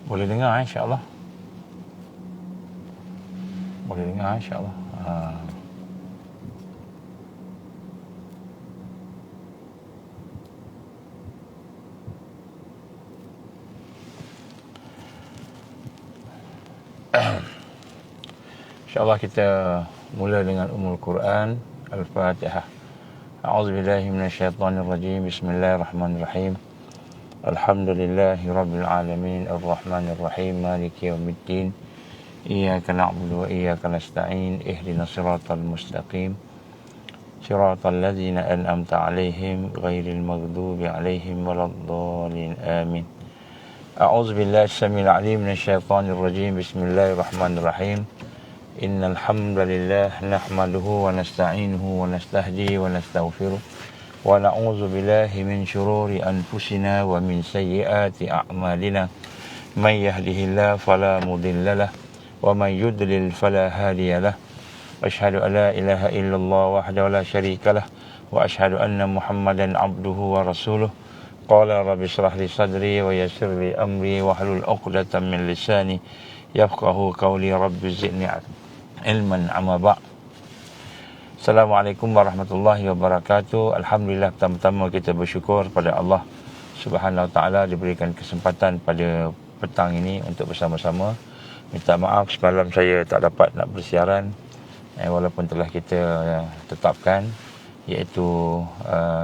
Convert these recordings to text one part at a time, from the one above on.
Boleh dengar insya-Allah. Boleh dengar insya-Allah. InsyaAllah kita mula dengan Ummul Quran, Al-Fatihah. A'udzubillahi minasyaitonirrajim. Bismillahirrahmanirrahim. Alhamdulillahi rabbil alamin, arrahmanirrahim, maliki yaumiddin. Iyyaka na'budu wa iyyaka nasta'in. Ihdinas siratal mustaqim. Siratal ladzina an'amta 'alaihim ghairil maghdubi 'alaihim waladdallin. Amin. A'udzubillahi samil 'alim minasyaitonir rajim. Bismillahirrahmanirrahim. Innal hamdalillah nahmaduhu wa nasta'inuhu wa nastahdihi wa nastaghfiruh wa na'udzu billahi min shururi anfusina wa min sayyiati a'malina. May yahdihillahu fala mudilla lahu wa may yudlil fala hadiya lahu. Asyhadu an la ilaha illallah wahdahu la syarika lahu wa asyhadu anna Muhammadan 'abduhu wa rasuluh. Qala rabbi shrah li sadri wa yassir li amri wahlul 'uqdatam min lisani yafqahu qawli. Rabbi zidni ilman amma ba'. Assalamualaikum warahmatullahi wabarakatuh. Alhamdulillah, pertama-tama kita bersyukur pada Allah Subhanahu Wa Taala diberikan kesempatan pada petang ini untuk bersama-sama. Minta maaf semalam saya tak dapat nak bersiaran walaupun telah kita tetapkan, iaitu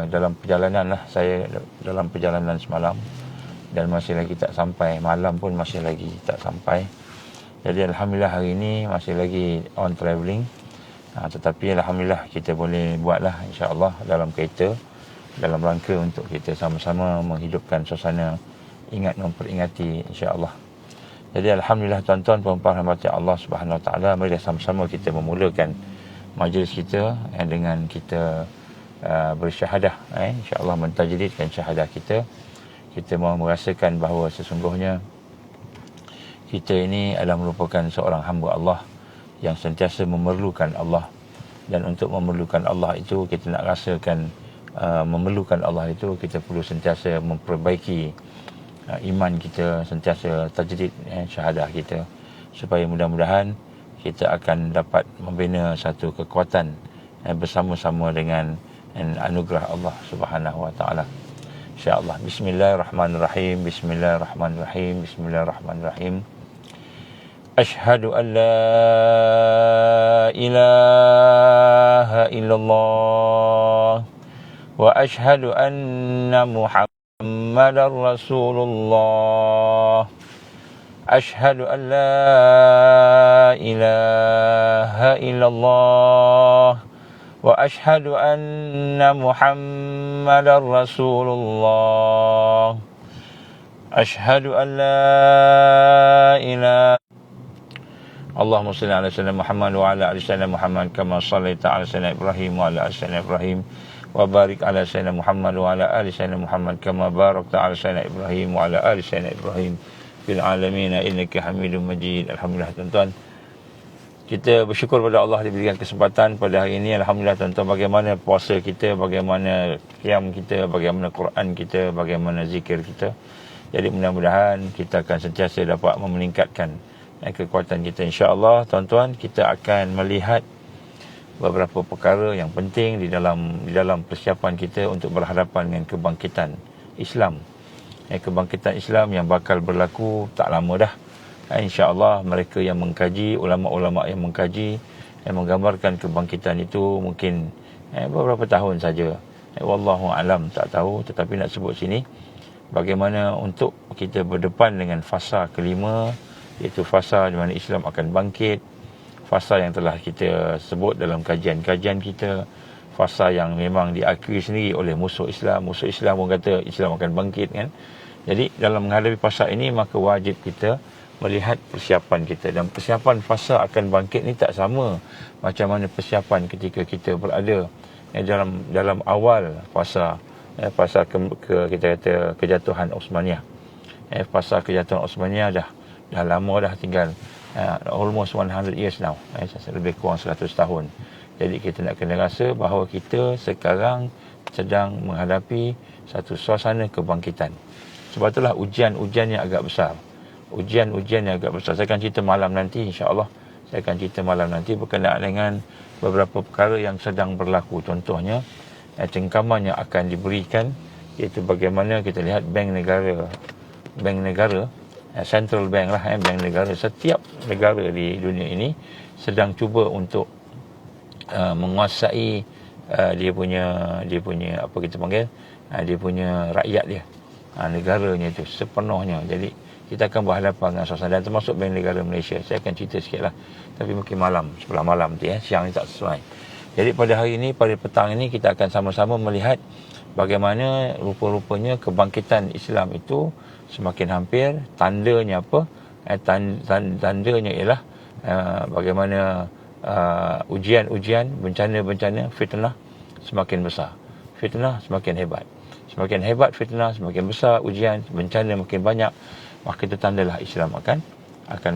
dalam perjalanan lah, saya dalam perjalanan semalam dan masih lagi tak sampai, malam pun masih lagi tak sampai. Jadi alhamdulillah hari ini masih lagi on travelling, tetapi alhamdulillah kita boleh buatlah insya-Allah dalam kereta, dalam rangka untuk kita sama-sama menghidupkan suasana ingat memperingati insya-Allah. Jadi alhamdulillah tuan-tuan puan-puan rahmati Allah Subhanahu Wa Taala, mari sama-sama kita memulakan majlis kita dengan kita bersyahadah, insya-Allah mentajdidkan syahadah kita. Kita mahu merasakan bahawa sesungguhnya kita ini adalah merupakan seorang hamba Allah yang sentiasa memerlukan Allah, dan untuk memerlukan Allah itu kita nak rasakan memerlukan Allah itu kita perlu sentiasa memperbaiki iman kita, sentiasa tajdid syahadah kita, supaya mudah-mudahan kita akan dapat membina satu kekuatan bersama-sama dengan anugerah Allah Subhanahu Wa Taala. Insya-Allah. Bismillahirrahmanirrahim. Bismillahirrahmanirrahim. Bismillahirrahmanirrahim. Ashhadu an la ilaha illallah wa ashhadu anna Muhammadar Rasulullah. Ashhadu an la ilaha illallah wa ashhadu anna Muhammadar Rasulullah. Ashhadu an la ilaha Allahumma salli ala sayyidina Muhammad wa ala ali sayyidina Muhammad kama shallaita ala sayyidina Ibrahim wa ala ali sayyidina Ibrahim wa barik ala sayyidina Muhammad wa ala ali sayyidina Muhammad kama barakta ala sayyidina Ibrahim wa ala ali sayyidina Ibrahim fil alamin innaka Hamidum Majid. Alhamdulillah tuan-tuan, kita bersyukur pada Allah diberikan kesempatan pada hari ini. Alhamdulillah tuan-tuan, bagaimana puasa kita, bagaimana qiyam kita, bagaimana Quran kita, bagaimana zikir kita. Jadi mudah-mudahan kita akan sentiasa dapat meningkatkan kekuatan kita. InsyaAllah tuan-tuan, kita akan melihat beberapa perkara yang penting di dalam persiapan kita untuk berhadapan dengan kebangkitan Islam. Kebangkitan Islam yang bakal berlaku tak lama dah. InsyaAllah mereka yang mengkaji, ulama-ulama yang mengkaji, yang menggambarkan kebangkitan itu mungkin beberapa tahun saja. Wallahu alam, tak tahu. Tetapi nak sebut sini bagaimana untuk kita berdepan dengan fasa kelima, iaitu fasa di mana Islam akan bangkit, fasa yang telah kita sebut dalam kajian-kajian kita, fasa yang memang diakui sendiri oleh musuh Islam. Musuh Islam pun kata Islam akan bangkit kan. Jadi dalam menghadapi fasa ini, maka wajib kita melihat persiapan kita, dan persiapan fasa akan bangkit ni tak sama macam mana persiapan ketika kita berada dalam awal fasa kita kata kejatuhan Osmaniyah. Fasa kejatuhan Osmaniyah dah lama dah, tinggal almost 100 years now, lebih kurang 100 tahun. Jadi kita nak kena rasa bahawa kita sekarang sedang menghadapi satu suasana kebangkitan. Sebab itulah ujian-ujian yang agak besar. ujian-ujian yang agak besar. Saya akan cerita malam nanti, insya-Allah. Saya akan cerita malam nanti berkenaan dengan beberapa perkara yang sedang berlaku. Contohnya, cengkaman yang akan diberikan, iaitu bagaimana kita lihat bank negara, central bank lah, bank negara, setiap negara di dunia ini sedang cuba untuk menguasai dia punya apa kita panggil, dia punya rakyat dia, negaranya itu sepenuhnya. Jadi kita akan berhadapan dengan suasana, dan termasuk bank negara Malaysia. Saya akan cerita sikit lah, tapi mungkin malam, sebelah malam tu siang ni tak sesuai. Jadi pada hari ini, pada petang ini, kita akan sama-sama melihat bagaimana rupa-rupanya kebangkitan Islam itu semakin hampir. Tandanya apa? Tandanya ialah bagaimana ujian-ujian, bencana-bencana, fitnah semakin besar. Fitnah semakin hebat. Semakin hebat fitnah, semakin besar ujian, bencana makin banyak. Maka itu tandalah Islam akan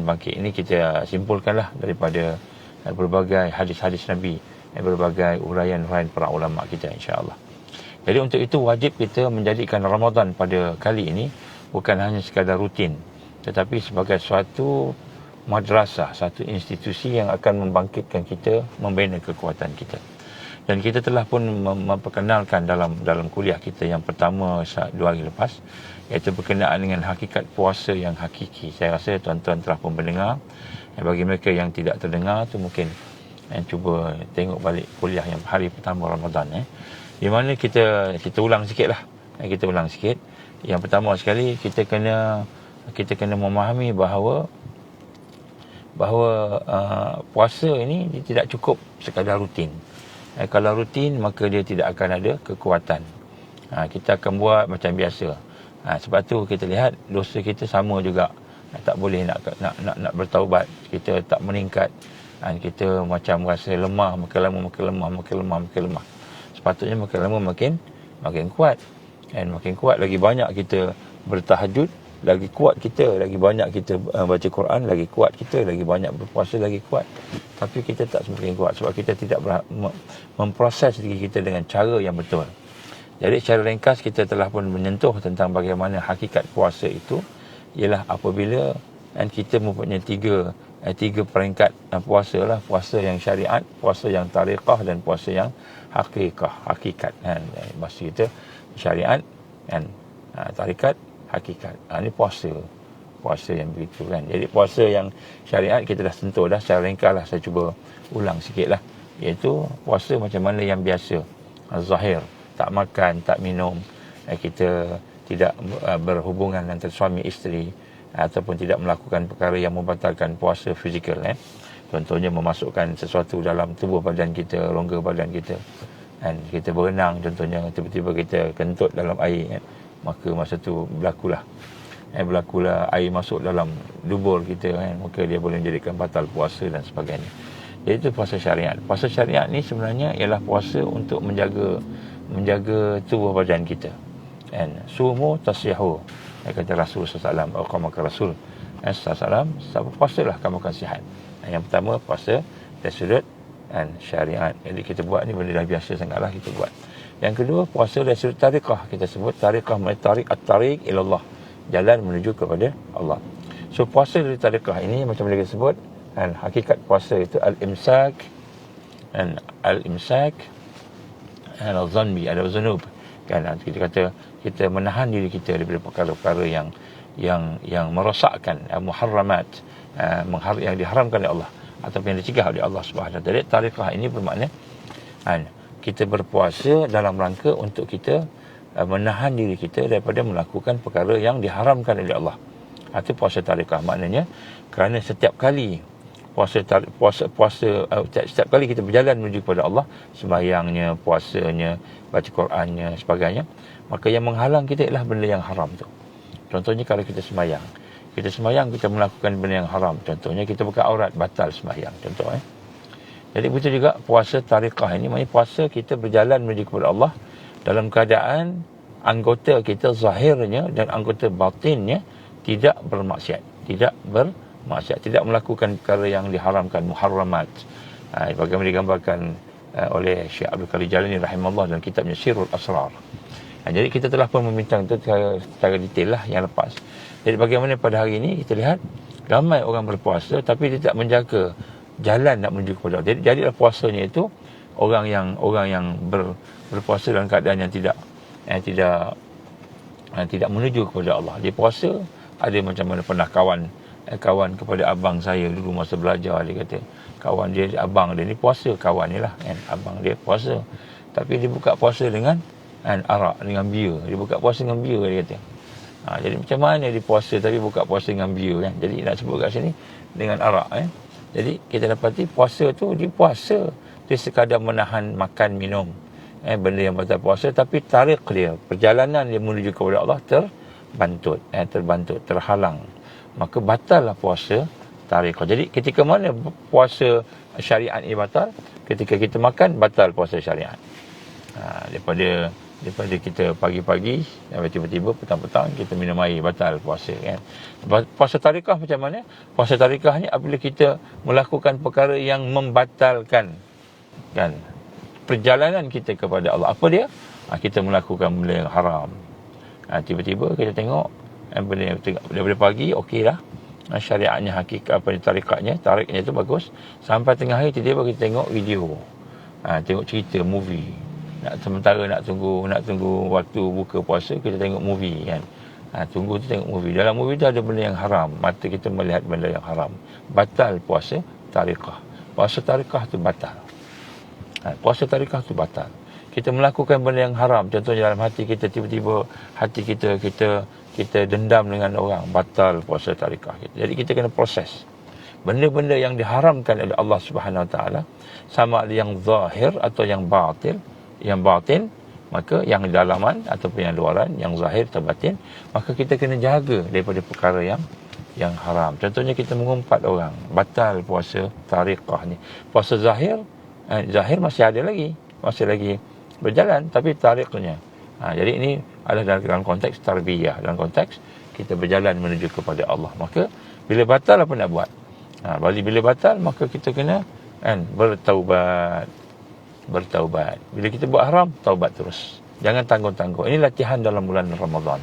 bangkit. Ini kita simpulkanlah daripada berbagai hadis-hadis Nabi, berbagai uraian-uraian para ulama kita, insya-Allah. Jadi untuk itu wajib kita menjadikan Ramadan pada kali ini bukan hanya sekadar rutin, tetapi sebagai suatu madrasah, satu institusi yang akan membangkitkan kita, membina kekuatan kita. Dan kita telah pun memperkenalkan dalam kuliah kita yang pertama 2 hari lepas, iaitu berkenaan dengan hakikat puasa yang hakiki. Saya rasa tuan-tuan telah pun mendengar. Bagi mereka yang tidak terdengar tu mungkin cuba tengok balik kuliah yang hari pertama Ramadan, di mana kita ulang sikitlah. Kita ulang sikit. Yang pertama sekali, kita kena memahami bahawa puasa ini tidak cukup sekadar rutin. Kalau rutin, maka dia tidak akan ada kekuatan. Kita akan buat macam biasa. Sebab tu kita lihat dosa kita sama juga. Tak boleh nak bertaubat. Kita tak meningkat. Kita macam rasa lemah, makin lemah. Sepatutnya makin lama makin kuat. Dan makin kuat, lagi banyak kita bertahajud, lagi kuat kita, lagi banyak kita baca Quran, lagi kuat kita, lagi banyak berpuasa, lagi kuat. Tapi kita tak semakin kuat sebab kita tidak memproses diri kita dengan cara yang betul. Jadi secara ringkas kita telah pun menyentuh tentang bagaimana hakikat puasa itu ialah apabila kita mempunyai tiga peringkat puasa lah. Puasa yang syariat, puasa yang tariqah, dan puasa yang hakikat. Bahasa kita syariat dan tarikat, hakikat. Ini puasa yang begitu kan. Jadi puasa yang syariat kita dah sentuh dah secara ringkas lah. Saya cuba ulang sikit lah, iaitu puasa macam mana yang biasa, zahir, tak makan, tak minum, kita tidak berhubungan antara suami isteri, ataupun tidak melakukan perkara yang membatalkan puasa fizikal. Contohnya memasukkan sesuatu dalam tubuh badan kita, rongga badan kita, dan kita berenang contohnya, tiba-tiba kita kentut dalam air, maka masa tu berlakulah air masuk dalam dubur kita, maka dia boleh menjadikan batal puasa dan sebagainya. Jadi itu puasa syariat. Puasa syariat ni sebenarnya ialah puasa untuk menjaga tubuh badan kita. Sumu tasyahu, kata Rasul SAW, atau kata Rasul SAW, puasalah kamu akan sihat. Yang pertama puasa dari sudut dan syariat. Jadi kita buat ni benda dah biasa sangatlah kita buat. Yang kedua, puasa dari sudut tariqah. Kita sebut tariqah, at-tariq ilallah, jalan menuju kepada Allah. So puasa dari tariqah ini macam kita sebut, dan hakikat puasa itu al-imsak, dan al-imsak al-zanbi, al-zunub kan. Kita kata kita menahan diri kita daripada perkara-perkara yang merosakkan, muharramat, yang diharamkan oleh Allah ataupun yang dicegah oleh Allah Subhanahu wa taala. Tariqah ini bermakna kita berpuasa dalam rangka untuk kita menahan diri kita daripada melakukan perkara yang diharamkan oleh Allah. Itu puasa tariqah. Maknanya kerana setiap kali setiap kali kita berjalan menuju kepada Allah, sembahyangnya, puasanya, baca Qurannya, sebagainya, maka yang menghalang kita ialah benda yang haram tu. Contohnya kalau kita sembahyang, kita melakukan benda yang haram. Contohnya kita buka aurat, batal sembahyang. Contoh Jadi begitu juga puasa tariqah ini, maknanya puasa kita berjalan menuju kepada Allah dalam keadaan anggota kita zahirnya dan anggota batinnya tidak bermaksiat, tidak melakukan perkara yang diharamkan, muharramat. Bagaimana digambarkan oleh Syekh Abdul Qadir Jalani rahimahullah dalam kitabnya Sirrul Asrar. Jadi kita telah pun membincang itu secara detail lah yang lepas. Jadi bagaimana pada hari ini kita lihat ramai orang berpuasa tapi dia tak menjaga jalan nak menuju kepada Allah. Jadi jadilah puasanya itu orang yang berpuasa dalam keadaan yang tidak menuju kepada Allah. Dia puasa, ada macam mana pernah kawan kepada abang saya dulu masa belajar, dia kata kawan dia, abang dia ni puasa, kawan ni lah kan, abang dia puasa tapi dia buka puasa dengan arak, dengan bia. Dia buka puasa dengan bia, dia kata. Jadi macam mana dia puasa tapi buka puasa dengan bia kan. Jadi nak sebut kat sini dengan arak Jadi kita dapati puasa tu, dia puasa dia sekadar menahan makan minum benda yang batal puasa, tapi tarik dia, perjalanan dia menuju kepada Allah terbantut, terhalang, maka batallah puasa tarik. Jadi ketika mana puasa syariat ini batal? Ketika kita makan, batal puasa syariat. Daripada kita pagi-pagi sampai tiba-tiba petang-petang kita minum air, batal puasa kan. Puasa tarikah macam mana? Puasa tarikah ni apabila kita melakukan perkara yang membatalkan kan perjalanan kita kepada Allah. Apa dia? Kita melakukan benda yang haram. Tiba-tiba kita tengok benda yang daripada pagi okeylah, syariatnya, hakikat apa ni, tariknya tu bagus, sampai tengah hari tiba-tiba kita tengok video, tengok cerita, movie. Sementara nak tunggu waktu buka puasa, kita tengok movie kan. Tunggu tu tengok movie. Dalam movie tu ada benda yang haram, mata kita melihat benda yang haram. Batal puasa tarikah. Puasa tarikah tu batal. Puasa tarikah tu batal. Kita melakukan benda yang haram, contohnya dalam hati kita, tiba-tiba hati kita dendam dengan orang, batal puasa tarikah kita. Jadi kita kena proses benda-benda yang diharamkan oleh Allah Subhanahu Wa Taala, sama ada yang zahir atau yang batin. Yang batin, maka yang dalaman ataupun yang luaran, yang zahir atau batin, maka kita kena jaga daripada perkara yang haram. Contohnya kita mengumpat orang, batal puasa tarikah ni. Puasa zahir masih ada lagi, masih lagi berjalan, tapi tariknya. Jadi ini adalah dalam konteks tarbiyah, dalam konteks kita berjalan menuju kepada Allah. Maka bila batal apa nak buat? Bila batal maka kita kena bertaubat. Bila kita buat haram, taubat terus. Jangan tangguh-tangguh. Ini latihan dalam bulan Ramadan.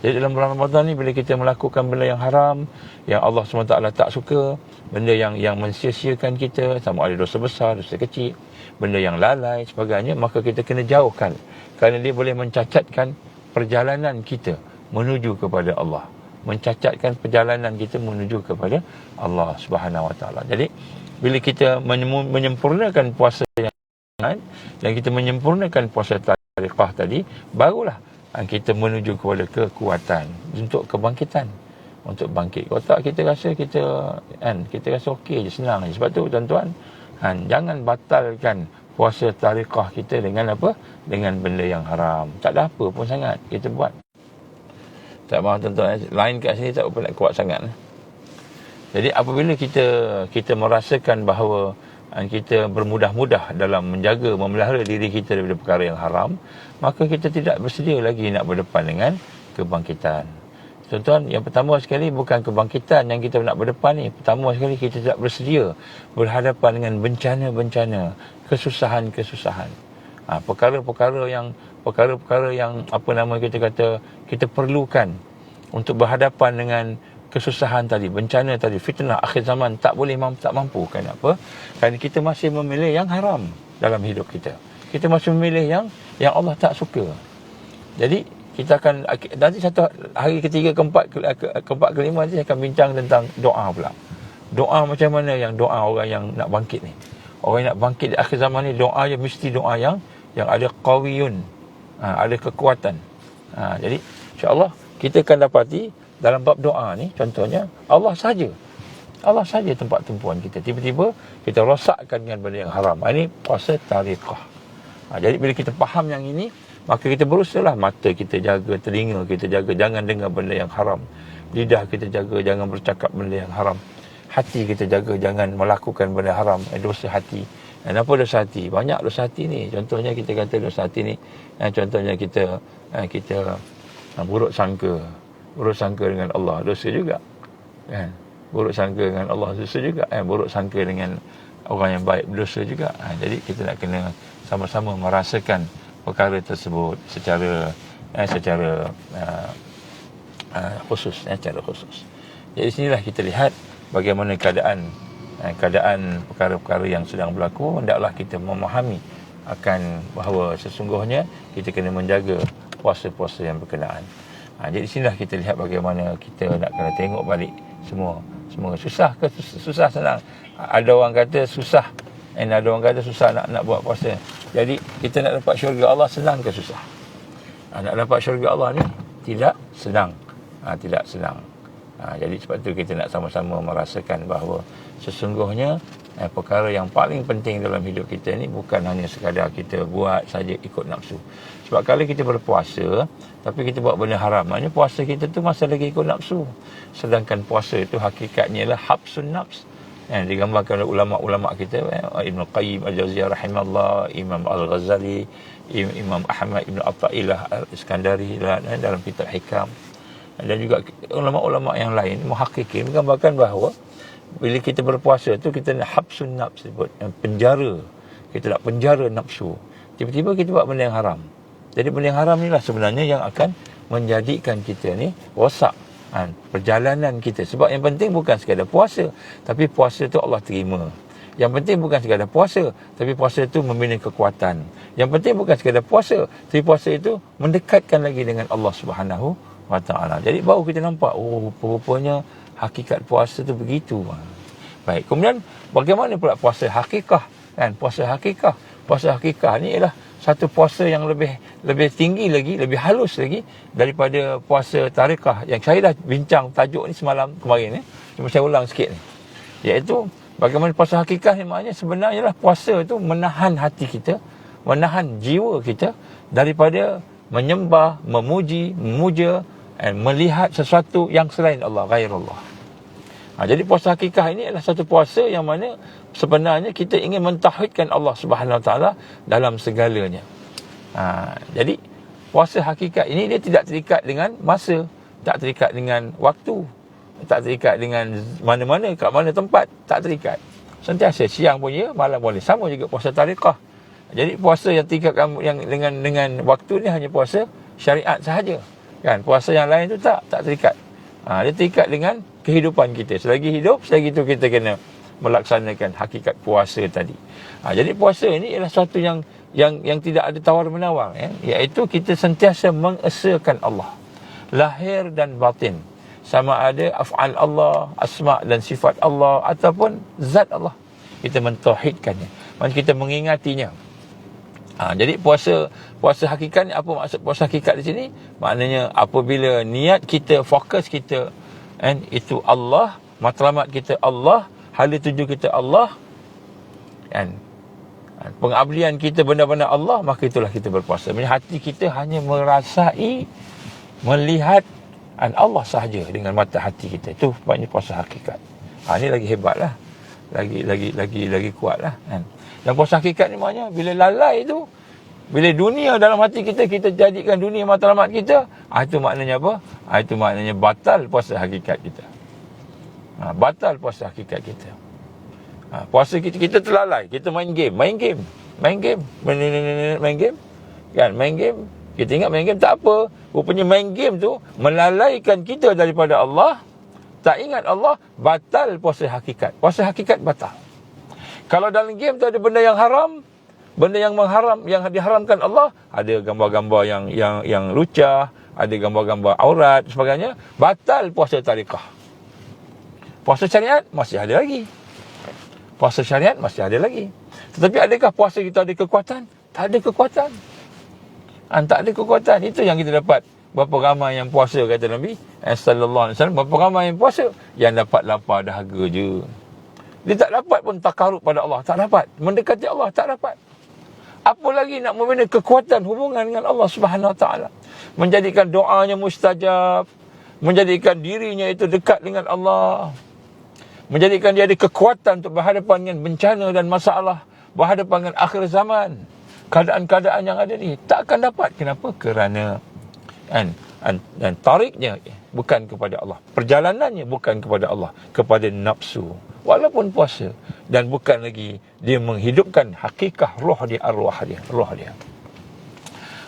Jadi dalam bulan Ramadan ni, bila kita melakukan benda yang haram, yang Allah SWT tak suka, benda yang mensia-siakan kita, sama ada dosa besar, dosa kecil, benda yang lalai, sebagainya, maka kita kena jauhkan. Kerana dia boleh mencacatkan perjalanan kita menuju kepada Allah. Mencacatkan perjalanan kita menuju kepada Allah Subhanahu Wa Taala. Jadi, bila kita menyempurnakan puasa dan kita menyempurnakan puasa tarikah tadi, barulah kita menuju kepada kekuatan untuk kebangkitan, untuk bangkit. Kalau tak, kita rasa kita rasa okey je, senang je. Sebab tu tuan-tuan, jangan batalkan puasa tarikah kita dengan apa? Dengan benda yang haram. Tak ada apa pun sangat kita buat. Tak mahu tuan-tuan, lain kat sini tak apa nak kuat sangat. Jadi apabila kita merasakan bahawa kita bermudah-mudah dalam menjaga, memelihara diri kita daripada perkara yang haram, maka kita tidak bersedia lagi nak berdepan dengan kebangkitan. Tuan-tuan, yang pertama sekali bukan kebangkitan yang kita nak berdepan ni. Pertama sekali kita tidak bersedia berhadapan dengan bencana-bencana, kesusahan-kesusahan. Perkara-perkara yang apa nama kita kata kita perlukan untuk berhadapan dengan kesusahan tadi, bencana tadi, fitnah akhir zaman, tak mampu. Kenapa? Kerana kita masih memilih yang haram dalam hidup kita. Kita masih memilih yang Allah tak suka. Jadi kita akan nanti satu hari ketiga, keempat, kelima nanti saya akan bincang tentang doa pula. Doa macam mana yang doa orang yang nak bangkit ni. Orang yang nak bangkit di akhir zaman ni, doa dia mesti doa yang ada qawiyun, ada kekuatan. Jadi insya-Allah kita akan dapati dalam bab doa ni, contohnya Allah saja tempat tumpuan kita. Tiba-tiba kita rosakkan dengan benda yang haram. Ini puasa tarikah. Jadi bila kita faham yang ini, maka kita berusahalah mata kita jaga, telinga kita jaga, jangan dengar benda yang haram. Lidah kita jaga, jangan bercakap benda yang haram. Hati kita jaga, jangan melakukan benda haram. Dosa hati. Apa dosa hati? Banyak dosa hati ni. Contohnya kita kata dosa hati ni, contohnya kita buruk sangka dengan Allah, dosa juga kan. Buruk sangka dengan Allah, dosa juga kan. Buruk sangka dengan orang yang baik, dosa juga. Jadi kita nak kena sama-sama merasakan perkara tersebut secara secara khusus, secara khusus. Jadi sinilah kita lihat bagaimana keadaan perkara-perkara yang sedang berlaku. Hendaklah kita memahami akan bahawa sesungguhnya kita kena menjaga puasa-puasa yang berkenaan. Jadi sinilah kita lihat bagaimana kita nak kena tengok balik semua susah ke susah senang. Ada orang kata susah, dan ada orang kata susah nak buat puasa. Jadi kita nak dapat syurga Allah senang ke susah? Nak dapat syurga Allah ni tidak senang. Tidak senang. Jadi sebab tu kita nak sama-sama merasakan bahawa sesungguhnya perkara yang paling penting dalam hidup kita ni bukan hanya sekadar kita buat saja ikut nafsu. Sebab kalau kita berpuasa tapi kita buat benda haram, maknanya puasa kita tu masih lagi ikut nafsu. Sedangkan puasa itu hakikatnya ialah habsun nafs. Digambarkan oleh ulama-ulama kita, Ibn Qayyim Al-Jauziyah rahimahullah, Imam Al-Ghazali, Imam Ahmad Ibn Atta'illah Al-Iskandari dalam kitab Hikam, dan juga ulama-ulama yang lain muhaqqiqin menggambarkan bahawa bila kita berpuasa tu kita nak habsun nafs, sebut penjara. Kita nak penjara nafsu. Tiba-tiba kita buat benda yang haram. Jadi benda yang haram inilah sebenarnya yang akan menjadikan kita ni rosak perjalanan kita. Sebab yang penting bukan sekadar puasa, tapi puasa tu Allah terima. Yang penting bukan sekadar puasa, tapi puasa itu membina kekuatan. Yang penting bukan sekadar puasa, tapi puasa itu mendekatkan lagi dengan Allah Subhanahu wa ta'ala. Jadi baru kita nampak, rupanya hakikat puasa tu begitu. Baik, kemudian bagaimana pula puasa hakikah? Puasa hakikah ni ialah satu puasa yang lebih tinggi lagi, lebih halus lagi daripada puasa tarikah yang saya dah bincang tajuk ni semalam kemarin. Cuma saya ulang sikit ni. Iaitu bagaimana puasa hakikah ni, maknanya sebenarnya lah puasa tu menahan hati kita, menahan jiwa kita daripada menyembah, memuja dan melihat sesuatu yang selain Allah, ghairullah. Jadi puasa hakikah ini adalah satu puasa yang mana sebenarnya kita ingin mentauhidkan Allah Subhanahu Wa Taala dalam segalanya. Jadi puasa hakikat ini dia tidak terikat dengan masa, tak terikat dengan waktu, tak terikat dengan mana-mana, kat mana tempat, tak terikat. Sentiasa siang pun ya, malam boleh. Sama juga puasa tarikah. Jadi puasa yang terikat yang dengan waktu ni hanya puasa syariat sahaja. Puasa yang lain tu tak terikat. Dia terikat dengan kehidupan kita. Selagi hidup, selagi itu kita kena melaksanakan hakikat puasa tadi. Jadi puasa ini ialah sesuatu yang tidak ada tawar-menawar, iaitu kita sentiasa mengesakan Allah, lahir dan batin. Sama ada af'al Allah, asma' dan sifat Allah ataupun zat Allah, kita mentauhidkannya, maksudnya kita mengingatinya. Jadi puasa hakikat ni, apa maksud puasa hakikat di sini? Maknanya apabila niat kita, fokus kita itu Allah, matlamat kita Allah, hala tuju kita Allah, pengabdian kita benar-benar Allah, maka itulah kita berpuasa. Maksudnya hati kita hanya merasai, melihat Allah sahaja dengan mata hati kita. Itu maknanya puasa hakikat. Ini lagi hebat lah, lagi kuat lah. Dan puasa hakikat ni maknanya bila lalai tu, bila dunia dalam hati kita, kita jadikan dunia matlamat kita, itu maknanya apa? Itu maknanya batal puasa hakikat kita. Batal puasa hakikat kita. Puasa kita terlalai, kita main game. Main game. Kita ingat main game tak apa. Rupanya main game tu melalaikan kita daripada Allah. Tak ingat Allah, batal puasa hakikat. Puasa hakikat batal. Kalau dalam game tu ada benda yang haram, benda yang diharamkan Allah, ada gambar-gambar yang lucah, ada gambar-gambar aurat sebagainya, batal puasa tarikah. Puasa syariat masih ada lagi. Tetapi adakah puasa kita ada kekuatan? Tak ada kekuatan. Tak ada kekuatan. Itu yang kita dapat. Berapa ramai yang puasa, kata Nabi sallallahu alaihi wasallam, berapa ramai yang puasa yang dapat lapar dahaga je. Dia tak dapat pun takarub pada Allah, tak dapat mendekati Allah, tak dapat. Apa lagi nak membina kekuatan hubungan dengan Allah Subhanahu Wa Taala, menjadikan doanya mustajab, menjadikan dirinya itu dekat dengan Allah, menjadikan dia ada kekuatan untuk berhadapan dengan bencana dan masalah, berhadapan dengan akhir zaman, keadaan-keadaan yang ada ni. Tak akan dapat. Kenapa? Kerana dan tariknya bukan kepada Allah, perjalanannya bukan kepada Allah, kepada nafsu, walaupun puasa. Dan bukan lagi dia menghidupkan hakikah roh dia, arwah dia.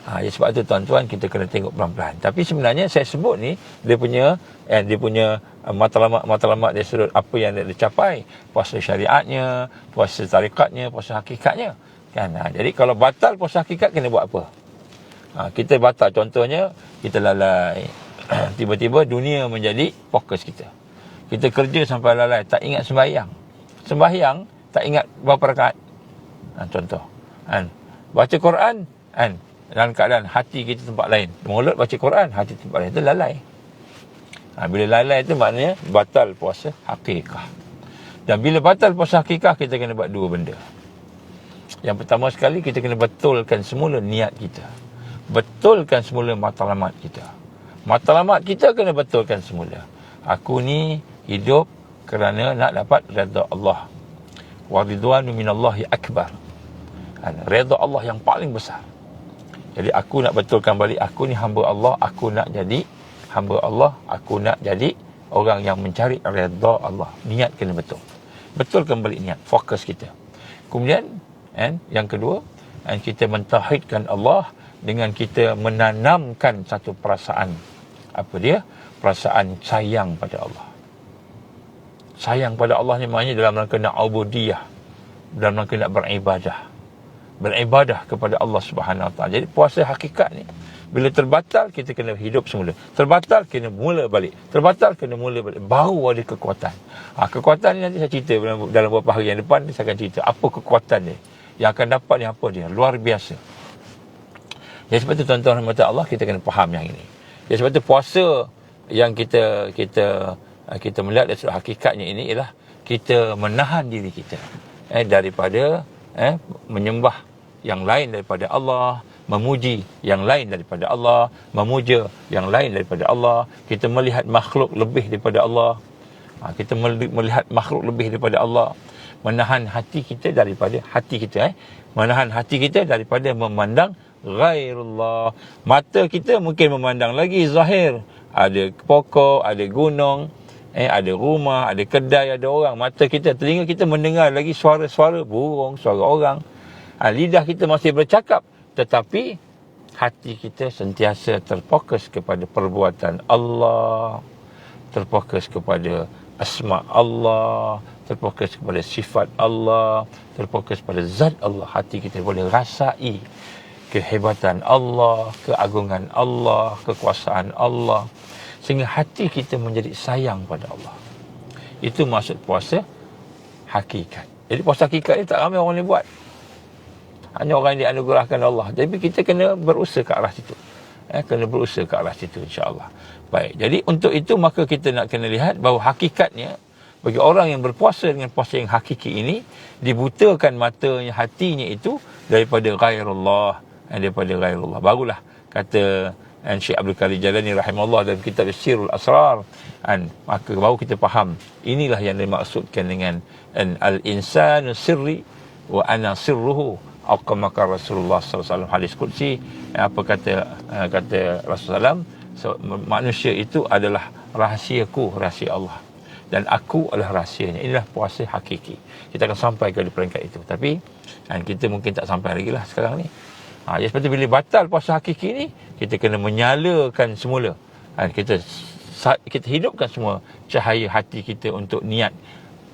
Sebab tu tuan-tuan, kita kena tengok pelan-pelan. Tapi sebenarnya saya sebut ni, dia punya matlamat dia sudut apa yang dia capai, puasa syariatnya, puasa tarikatnya, puasa hakikatnya kan. Jadi kalau batal puasa hakikat, kena buat apa? Kita batal, contohnya kita lalai tiba-tiba dunia menjadi fokus kita. Kita kerja sampai lalai, tak ingat sembahyang tak ingat berapa rakaat. Contoh baca Quran dalam keadaan hati kita tempat lain. Mulut baca Quran, hati tempat lain, itu lalai. Bila lalai itu maknanya batal puasa hakikah. Dan bila batal puasa hakikah, kita kena buat dua benda. Yang pertama sekali, kita kena betulkan semula niat kita. Betulkan semula matlamat kita. Matlamat kita kena betulkan semula. Aku ni hidup kerana nak dapat redha Allah. Wa ridwanu minallahi akbar. Redha Allah yang paling besar. Jadi aku nak betulkan balik, aku ni hamba Allah, aku nak jadi hamba Allah, aku nak jadi orang yang mencari redha Allah. Niat kena betul. Betulkan balik niat, fokus kita. Kemudian yang kedua, kita mentauhidkan Allah dengan kita menanamkan satu perasaan. Apa dia? Perasaan sayang pada Allah. Sayang pada Allah ni maknanya dalam rangka nak ubudiyah, dalam rangka nak beribadah kepada Allah Subhanahu Wa Taala. Jadi puasa hakikat ni, bila terbatal, kita kena hidup semula. Terbatal, kena mula balik. Baru ada kekuatan. Kekuatan ni nanti saya cerita dalam beberapa hari yang depan. Saya akan cerita apa kekuatan dia. Yang akan dapat ni apa dia. Luar biasa. Jadi sebab tu tuan-tuan rahmat Allah, kita kena faham yang ini. Jadi sebab tu puasa yang kita melihat dari hakikatnya ini ialah kita menahan diri kita daripada menyembah yang lain daripada Allah, memuji yang lain daripada Allah, memuja yang lain daripada Allah. Kita melihat makhluk lebih daripada Allah. Kita melihat makhluk lebih daripada Allah. Menahan hati kita daripada menahan hati kita daripada memandang ghairullah. Mata kita mungkin memandang lagi zahir. Ada pokok, ada gunung, ada rumah, ada kedai, ada orang. Mata kita, telinga kita mendengar lagi suara-suara burung, suara orang. Lidah kita masih bercakap, tetapi hati kita sentiasa terfokus kepada perbuatan Allah, terfokus kepada asma Allah, terfokus kepada sifat Allah, terfokus pada zat Allah. Hati kita boleh rasai kehebatan Allah, keagungan Allah, kekuasaan Allah, sehingga hati kita menjadi sayang pada Allah. Itu maksud puasa hakikat. Jadi puasa hakikat ni tak ramai orang boleh buat. Hanya orang yang dianugerahkan Allah. Tapi kita kena berusaha ke arah situ. Kena berusaha ke arah situ, insya-Allah. Baik. Jadi untuk itu maka kita nak kena lihat bahawa hakikatnya bagi orang yang berpuasa dengan puasa yang hakiki ini, dibutakan matanya, hatinya itu daripada ghairullah, Barulah kata Syekh Abdul Qadir Jalani rahimahullah dalam kitab Sirrul Asrar, maka baru kita faham inilah yang dimaksudkan dengan al-insanu sirri wa ana sirruhu. Aqamaka Rasulullah SAW hadis qudsi. Apa kata Rasulullah SAW, manusia itu adalah rahsiaku, rahsia Allah, dan aku adalah rahsianya. Inilah puasa hakiki. Kita akan sampai ke peringkat itu, tapi kita mungkin tak sampai lagi lah sekarang ni. Jadi seperti bila batal puasa hakiki ni, kita kena menyalakan semula. Kita hidupkan semua cahaya hati kita untuk niat.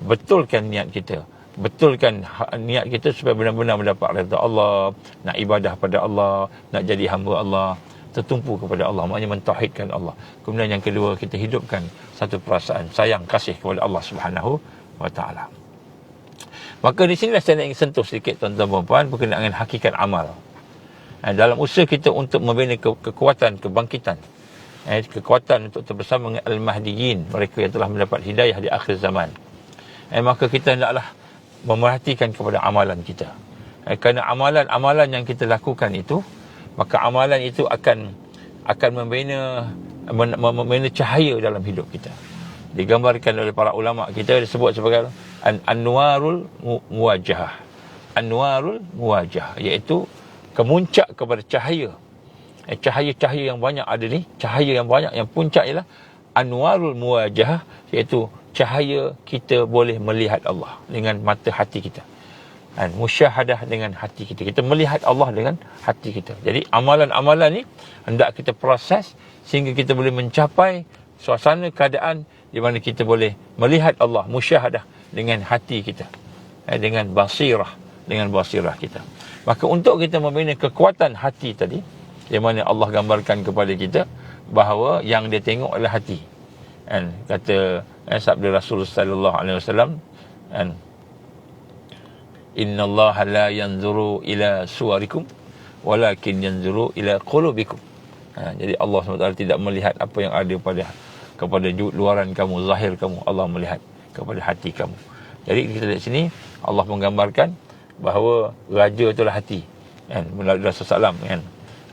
Betulkan niat kita. Betulkan niat kita supaya benar-benar mendapat redha Allah, nak ibadah pada Allah, nak jadi hamba Allah, tertumpu kepada Allah, maknanya mentauhidkan Allah. Kemudian yang kedua, kita hidupkan satu perasaan sayang kasih kepada Allah Subhanahu Wa Taala. Maka di sinilah saya ingin sentuh sedikit tuan-tuan dan puan berkenaan dengan hakikat amal. Dalam usaha kita untuk membina kekuatan, kebangkitan, kekuatan untuk bersama dengan al-mahdiyin, mereka yang telah mendapat hidayah di akhir zaman, maka kita hendaklah memerhatikan kepada amalan kita. Kerana amalan-amalan yang kita lakukan itu, maka amalan itu akan membina cahaya dalam hidup kita. Digambarkan oleh para ulama kita, disebut sebagai anwarul muwajjah. Anwarul muwajjah, iaitu kemuncak kepada cahaya. Cahaya-cahaya yang banyak ada ni, cahaya yang banyak, yang puncak ialah anwarul muwajjah, iaitu cahaya kita boleh melihat Allah dengan mata hati kita. Musyahadah dengan hati kita. Kita melihat Allah dengan hati kita. Jadi amalan-amalan ni hendak kita proses sehingga kita boleh mencapai suasana keadaan di mana kita boleh melihat Allah, musyahadah dengan hati kita, dengan basirah kita. Maka untuk kita membina kekuatan hati tadi, yang mana Allah gambarkan kepada kita bahawa yang dia tengok adalah hati. Kata sabda Rasul sallallahu alaihi wasallam, innallaha la yanzuru ila suwarikum walakin yanzuru ila qulubikum. Jadi Allah SWT tidak melihat apa yang ada kepada luaran kamu, zahir kamu. Allah melihat kepada hati kamu. Jadi kita lihat sini Allah menggambarkan bahawa raja itulah hati, melalui Rasulullah SAW,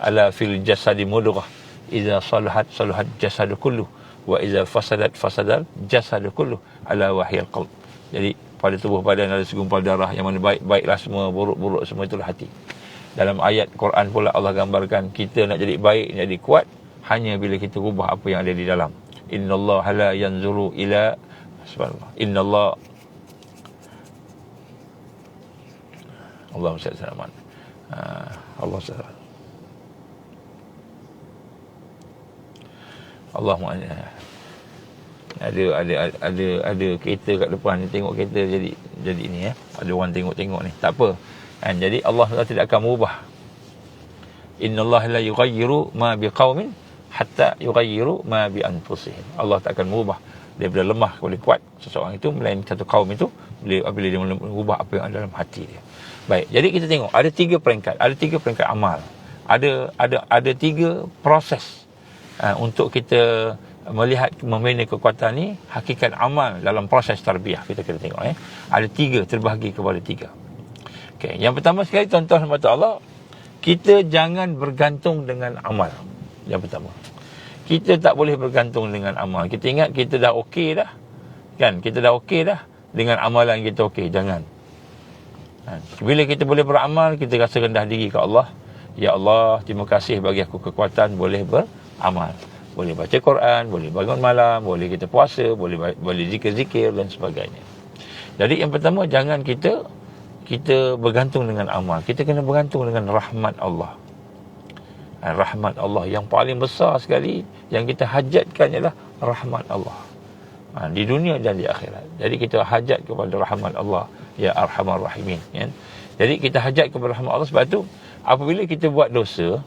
ala fil jasadi mudghah idza salahat salahat jasadu kullu wa idza fasadat fasadal jasadu kullu ala wahyil qalb. Jadi pada tubuh badan ada segumpal darah, yang mana baik-baiklah semua, buruk-buruk semua itulah hati. Dalam ayat Quran pula Allah gambarkan kita nak jadi baik, nak jadi kuat hanya bila kita ubah apa yang ada di dalam. Innallaha la yanzuru ila subhanallah. Allahumma salli ala Muhammad. Allah sallallahu. Allahumma ada kereta kat depan ni, tengok kereta jadi ni ada orang tengok ni, tak apa jadi Allah tidak akan mengubah. Innallaha la yughayyiru ma biqaumin hatta yughayyiru ma bi anfusihim. Allah tak akan mengubah daripada lemah kepada kuat seseorang itu, melainkan satu kaum itu apabila dia mengubah apa yang ada dalam hati dia. Baik, jadi kita tengok ada tiga peringkat amal, ada tiga proses untuk kita melihat membina kekuatan ni. Hakikat amal dalam proses tarbiyah kita kena tengok ada tiga, terbahagi kepada tiga. Okey, yang pertama sekali, tuan-tuan dan Allah, kita jangan bergantung dengan amal. Yang pertama, kita tak boleh bergantung dengan amal. Kita ingat kita dah okey dah, kita dah okey dah dengan amalan kita, okey, jangan. Bila kita boleh beramal, kita rasa rendah diri ke Allah. Ya Allah, terima kasih bagi aku kekuatan boleh beramal, boleh baca Quran, boleh bangun malam, boleh kita puasa, boleh zikir-zikir dan sebagainya. Jadi yang pertama, jangan kita bergantung dengan amal. Kita kena bergantung dengan rahmat Allah. Rahmat Allah yang paling besar sekali yang kita hajatkan ialah rahmat Allah, di dunia dan di akhirat. Jadi kita hajat kepada rahmat Allah, ya arhamar rahimin, Jadi kita hajat kepada rahmat Allah. Sebab tu apabila kita buat dosa,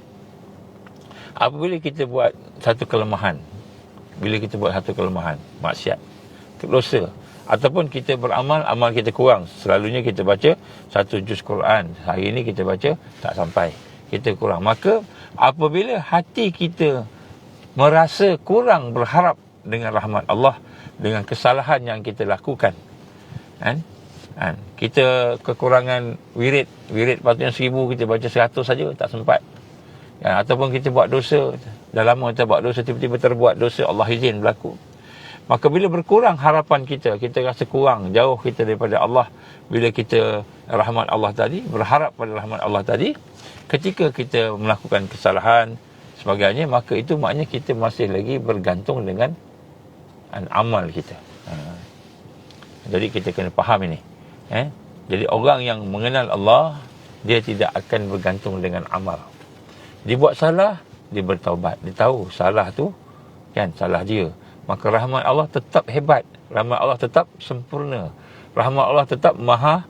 apabila kita buat satu kelemahan, maksiat, dosa, ataupun kita beramal, amal kita kurang, selalunya kita baca satu juz Quran, hari ini kita baca tak sampai, kita kurang. Maka apabila hati kita merasa kurang berharap dengan rahmat Allah, dengan kesalahan yang kita lakukan, kita kekurangan wirid patutnya 1000, kita baca 100 saja, tak sempat. Ataupun kita buat dosa, dah lama kita buat dosa, tiba-tiba terbuat dosa, Allah izin berlaku. Maka bila berkurang harapan kita rasa kurang, jauh kita daripada Allah. Bila kita rahmat Allah tadi, berharap pada rahmat Allah tadi, ketika kita melakukan kesalahan sebagainya, maka itu maknanya kita masih lagi bergantung dengan amal kita. Jadi kita kena faham ini. Jadi orang yang mengenal Allah, dia tidak akan bergantung dengan amal. Dia buat salah, dia bertaubat, dia tahu salah tu salah dia. Maka rahmat Allah tetap hebat, rahmat Allah tetap sempurna, rahmat Allah tetap maha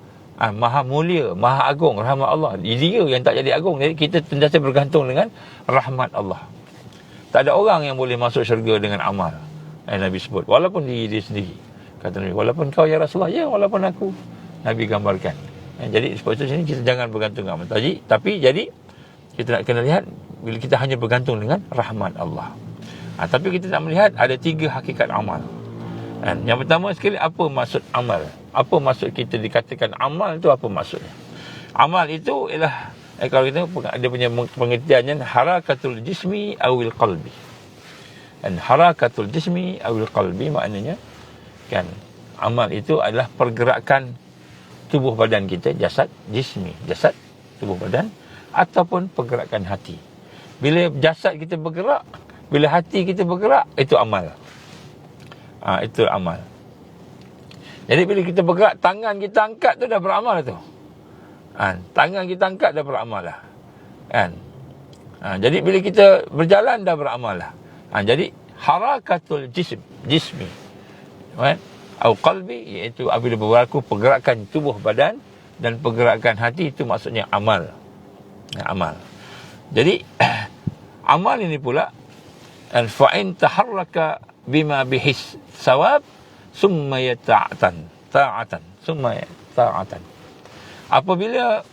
mulia, maha agung. Rahmat Allah, dia yang tak jadi agung. Jadi kita sentiasa bergantung dengan rahmat Allah. Tak ada orang yang boleh masuk syurga dengan amal. Nabi sebut, walaupun diri dia sendiri. Kata Nabi, walaupun kau ya Rasulullah, ya walaupun aku. Nabi gambarkan. Jadi sebab itu sini kita jangan bergantung dengan amal. Tapi jadi kita nak kena lihat, bila kita hanya bergantung dengan rahmat Allah. Tapi kita nak melihat ada tiga hakikat amal. Yang pertama sekali, apa maksud amal? Apa maksud kita dikatakan amal itu, apa maksudnya? Amal itu ialah, kalau kita ada punya pengertiannya, harakatul jismi awil qalbi. Dan harakatul jismi awil qalbi maknanya amal itu adalah pergerakan tubuh badan kita, jasad, jismi, jasad, tubuh badan, ataupun pergerakan hati. Bila jasad kita bergerak, bila hati kita bergerak, itu amal. Itu amal. Jadi bila kita bergerak, tangan kita angkat tu dah beramal tu. Tangan kita angkat dah beramal lah. Jadi bila kita berjalan dah beramal lah. Jadi harakatul jismi, atau qalbi, iaitu apabila berlaku pergerakan tubuh badan dan pergerakan hati, itu maksudnya amal. Amal. Jadi amal ini pula, fa'in taharraka bima bihis sawab summa ta'atan. Apabila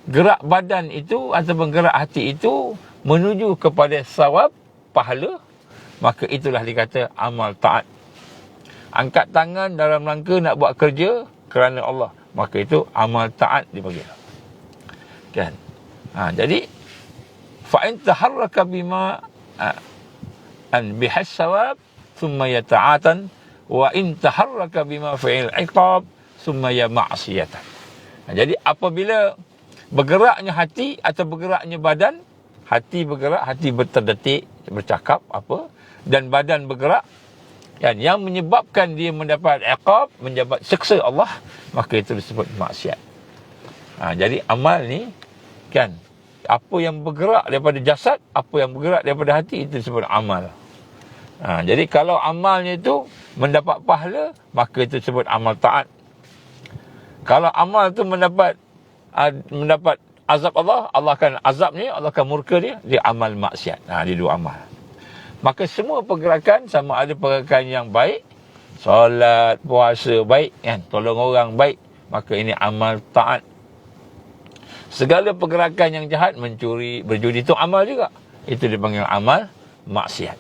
gerak badan itu ataupun gerak hati itu menuju kepada sawab, pahala, maka itulah dikata amal taat. Angkat tangan dalam rangka nak buat kerja kerana Allah, maka itu amal taat dipanggil. Kan? Jadi fa in taharraka bima bihas sawab thumma yata'atan, wa in taharraka bima fa'il iqab thumma ya ma'siyatan. Jadi apabila bergeraknya hati atau bergeraknya badan, hati bergerak, hati berterdetik, bercakap apa, dan badan bergerak, yang menyebabkan dia mendapat iqab, mendapat siksa Allah, maka itu disebut maksiat. Jadi amal ni kan, apa yang bergerak daripada jasad, apa yang bergerak daripada hati, itu disebut amal. Jadi kalau amalnya itu mendapat pahala, maka itu disebut amal taat. Kalau amal itu mendapat azab Allah, Allah akan azabnya, Allah akan murka dia amal maksiat. Dia dua amal. Maka semua pergerakan, sama ada pergerakan yang baik, solat, puasa baik, kan, tolong orang baik, maka ini amal taat. Segala pergerakan yang jahat, mencuri, berjudi, itu amal juga. Itu dipanggil amal maksiat.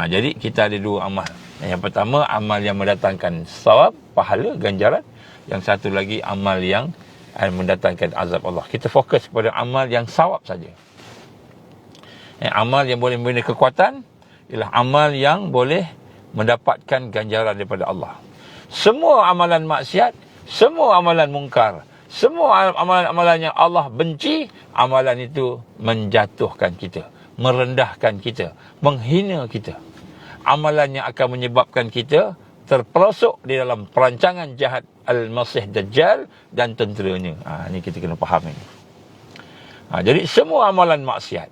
Jadi kita ada dua amal. Yang pertama, amal yang mendatangkan sawab, pahala, ganjaran. Yang satu lagi, amal yang mendatangkan azab Allah. Kita fokus kepada amal yang sawab saja. Amal yang boleh memberi kekuatan ialah amal yang boleh mendapatkan ganjaran daripada Allah. Semua amalan maksiat, semua amalan mungkar, semua amalan-amalan yang Allah benci, amalan itu menjatuhkan kita, merendahkan kita, menghina kita. Amalan yang akan menyebabkan kita terperosok di dalam perancangan jahat Al-Masih Dajjal dan tenteranya. Ini kita kena faham ini. Jadi semua amalan maksiat,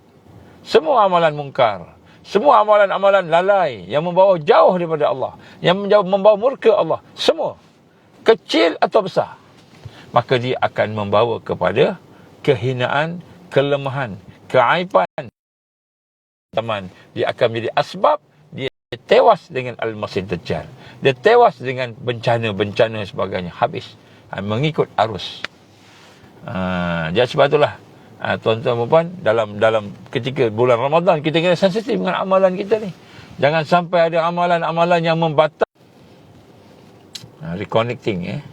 semua amalan mungkar, semua amalan-amalan lalai yang membawa jauh daripada Allah, yang membawa murka Allah, semua, kecil atau besar, maka dia akan membawa kepada kehinaan, kelemahan, keaiban. Dia akan menjadi asbab dia tewas dengan Al-Masih Dajjal. Dia tewas dengan bencana-bencana sebagainya. Habis. Mengikut arus. Jadi sebab itulah, tuan-tuan dan puan, dalam ketika bulan Ramadan, kita kena sensitif dengan amalan kita ni. Jangan sampai ada amalan-amalan yang membatal. Reconnecting.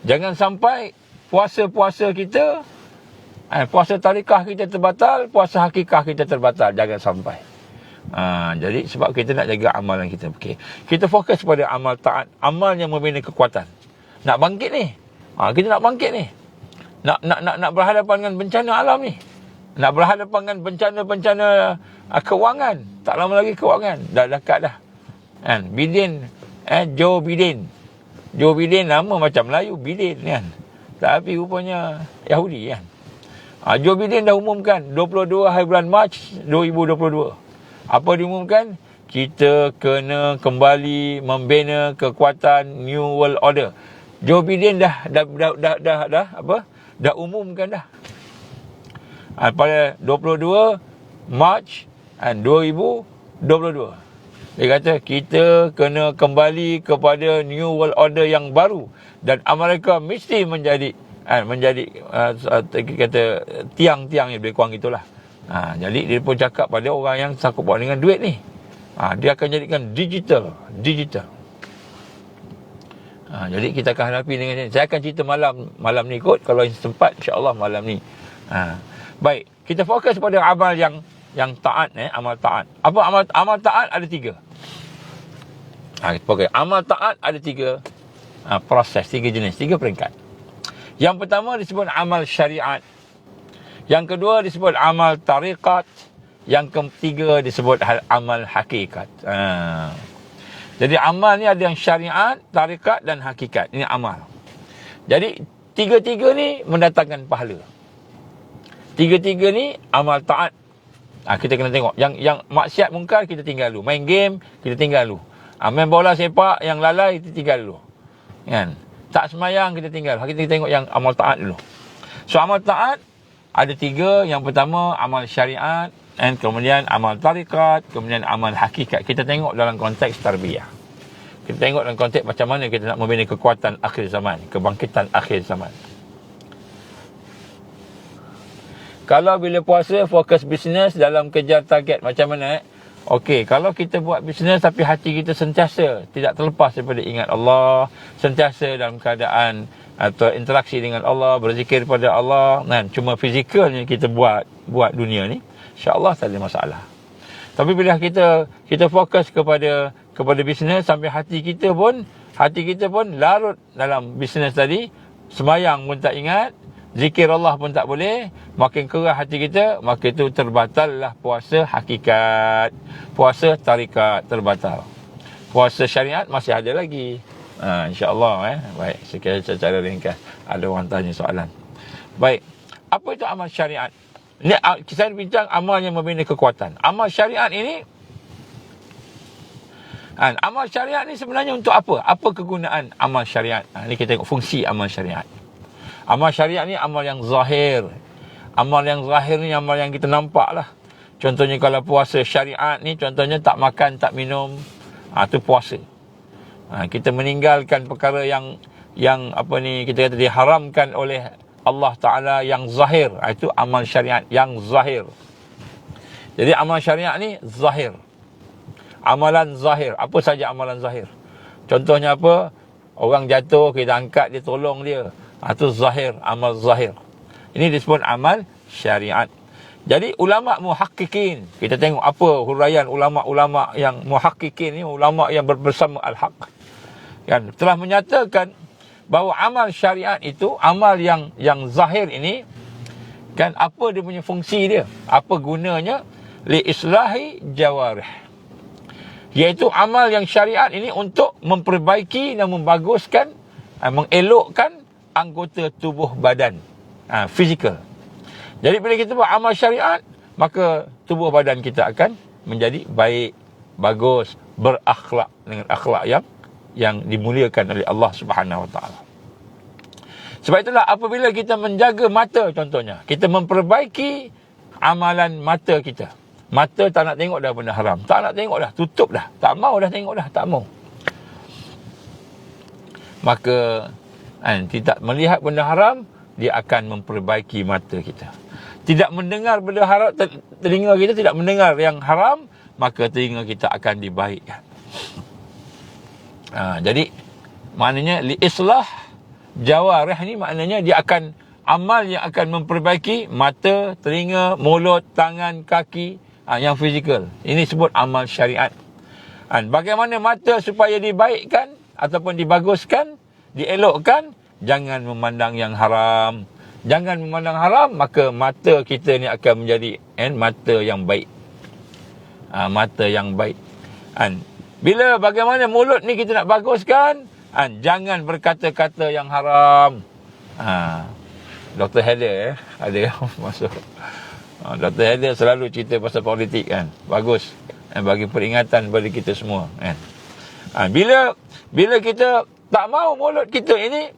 Jangan sampai puasa-puasa kita, puasa tarikah kita terbatal, puasa hakikah kita terbatal. Jangan sampai. Jadi sebab kita nak jaga amalan kita. Kita fokus pada amal taat, amal yang membina kekuatan. Nak bangkit ni. Kita nak bangkit ni. Nak berhadapan dengan bencana alam ni. Nak berhadapan dengan bencana-bencana kewangan. Tak lama lagi kewangan. Dah dekat dah. Biden, Joe Biden. Joe Biden nama macam Melayu, Biden kan. Tapi rupanya Yahudi kan. Joe Biden dah umumkan 22 hari bulan Mac 2022. Apa diumumkan? Kita kena kembali membina kekuatan New World Order. Joe Biden dah umumkan dah. Pada 22 Mac 2022. Dia kata kita kena kembali kepada New World Order yang baru, dan Amerika mesti menjadi kata tiang-tiang yang lebih kurang itulah. Jadi dia pun cakap pada orang yang sangkut buat dengan duit ni, dia akan jadikan digital. Jadi kita akan hadapi dengan ini. Saya akan cerita malam ni kot, kalau sempat insya-Allah malam ni. Baik, kita fokus pada amal yang taat. Amal taat. Apa amal taat? Ada 3. Amal taat ada 3 proses, 3 jenis, 3 peringkat. Yang pertama disebut amal syariat. Yang kedua disebut amal tariqat. Yang ketiga disebut amal hakikat. Jadi amal ni ada yang syariat, tariqat dan hakikat. Ini amal. Jadi tiga-tiga ni mendatangkan pahala. Tiga-tiga ni amal taat. Kita kena tengok. Yang maksiat mungkar kita tinggal dulu. Main game kita tinggal dulu. Main bola sepak yang lalai kita tinggal dulu. Kan? Tak semayang kita tinggal. Kita tengok yang amal taat dulu. So amal taat ada tiga. Yang pertama amal syariat, and kemudian amal tarikat, kemudian amal hakikat. Kita tengok dalam konteks tarbiyah. Kita tengok dalam konteks macam mana kita nak membina kekuatan akhir zaman, kebangkitan akhir zaman. Kalau bila puasa fokus bisnes dalam kejar target macam mana? Okey, kalau kita buat bisnes tapi hati kita sentiasa tidak terlepas daripada ingat Allah, sentiasa dalam keadaan atau interaksi dengan Allah, berzikir kepada Allah, kan? Cuma fizikalnya kita buat dunia ni, insya-Allah tak ada masalah. Tapi bila kita fokus kepada bisnes sampai hati kita pun larut dalam bisnes tadi, semayang pun tak ingat, zikir Allah pun tak boleh, makin keras hati kita, maka itu terbatallah puasa hakikat. Puasa tarikat terbatal. Puasa syariat masih ada lagi. InsyaAllah. Baik, secara ringkas. Ada orang tanya soalan. Baik, apa itu amal syariat? Ini saya bincang amal yang membina kekuatan. Amal syariat ini, amal syariat ni sebenarnya untuk apa? Apa kegunaan amal syariat? Ini kita tengok fungsi amal syariat. Amal syariat ni amal yang zahir. Amal yang zahir ni amal yang kita nampak lah. Contohnya kalau puasa syariat ni, contohnya tak makan, tak minum, tu puasa. Kita meninggalkan perkara yang kita kata diharamkan oleh Allah Ta'ala yang zahir. Itu amal syariat yang zahir. Jadi amal syariat ni zahir. Amalan zahir. Apa saja amalan zahir? Contohnya apa? Orang jatuh, kita angkat dia, tolong dia. Itu zahir, amal zahir. Ini disebut amal syariat. Jadi ulama' muhakkikin, kita tengok apa huraian ulama' yang muhakkikin ni, ulama' yang bersama al-haq, kan, telah menyatakan bahawa amal syariat itu, amal yang zahir ini, kan, apa dia punya fungsi dia, apa gunanya? Li islahi jawarih, iaitu amal yang syariat ini untuk memperbaiki dan membaguskan, mengelokkan anggota tubuh badan, fizikal. Jadi bila kita buat amal syariat, maka tubuh badan kita akan menjadi baik, bagus, berakhlak dengan akhlak yang dimuliakan oleh Allah Subhanahu Wa Taala. Sebab itulah apabila kita menjaga mata, contohnya, kita memperbaiki amalan mata kita. Mata tak nak tengok dah benda haram, tak nak tengok dah, tutup dah, tak mau dah tengok dah, tak mau. Maka tidak melihat benda haram, dia akan memperbaiki mata kita. Tidak mendengar benda haram, telinga kita tidak mendengar yang haram, maka telinga kita akan dibaikkan. Jadi maknanya li islah jawarih ni, maknanya dia akan amal yang akan memperbaiki mata, telinga, mulut, tangan, kaki, yang fizikal. Ini sebut amal syariat. Bagaimana mata supaya dibaikkan ataupun dibaguskan, dielokkan? Jangan memandang yang haram. Jangan memandang haram, maka mata kita ni akan menjadi mata yang baik. Mata yang baik. Bila bagaimana mulut ni kita nak baguskan, jangan berkata-kata yang haram. Dr. Heather ada masuk. Dr. Heather selalu cerita pasal politik, kan. Bagus. Bagi peringatan kepada kita semua, kan. Bila kita tak mau mulut kita ini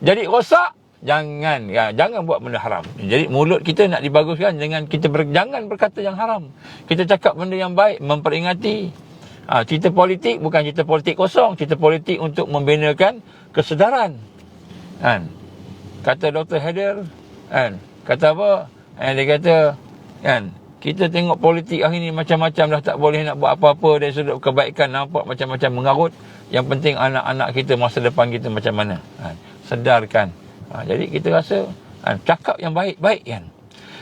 jadi rosak, jangan buat benda haram. Jadi mulut kita nak dibaguskan dengan kita jangan berkata yang haram. Kita cakap benda yang baik, memperingati. Cerita politik bukan cerita politik kosong, cerita politik untuk membinakan kesedaran. Kata Dr. Heather, kata apa? Dia kata, kita tengok politik hari ni macam-macam dah, tak boleh nak buat apa-apa dari sudut kebaikan, nampak macam-macam mengarut. Yang penting anak-anak kita, masa depan kita macam mana. Sedarkan. Jadi kita rasa cakap yang baik-baik, kan.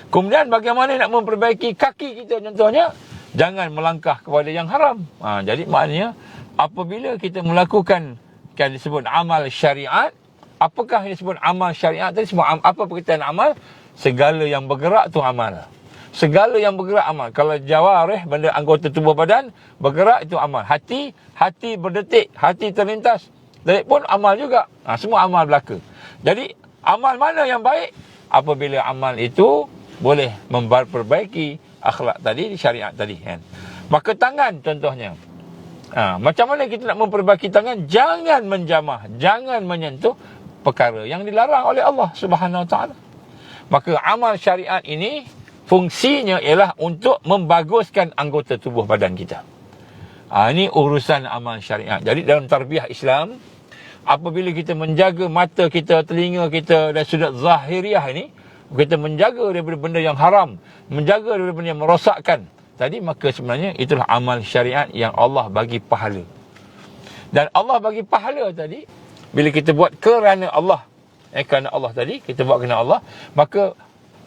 Kemudian bagaimana nak memperbaiki kaki kita, contohnya, jangan melangkah kepada yang haram. Jadi maknanya apabila kita melakukan disebut amal syariat, apakah yang disebut amal syariat tadi? Semua apa berkaitan amal? Segala yang bergerak tu amal. Segala yang bergerak amal. Kalau jawarih, benda anggota tubuh badan bergerak, itu amal. Hati berdetik, hati terlintas, detik pun amal juga. Semua amal belaka. Jadi Amal mana yang baik? Apabila amal itu boleh memperbaiki akhlak tadi, syariat tadi, kan. Maka tangan contohnya. Macam mana kita nak memperbaiki tangan? Jangan menjamah, jangan menyentuh perkara yang dilarang oleh Allah Subhanahu Wa Taala. Maka amal syariat ini fungsinya ialah untuk membaguskan anggota tubuh badan kita. Ini urusan amal syariat. Jadi dalam tarbiyah Islam, apabila kita menjaga mata kita, telinga kita dan sudut zahiriah ini, kita menjaga daripada benda yang haram, menjaga daripada benda yang merosakkan tadi, maka sebenarnya itulah amal syariat yang Allah bagi pahala. Dan Allah bagi pahala tadi bila kita buat kerana Allah, kerana Allah tadi, kita buat kerana Allah, maka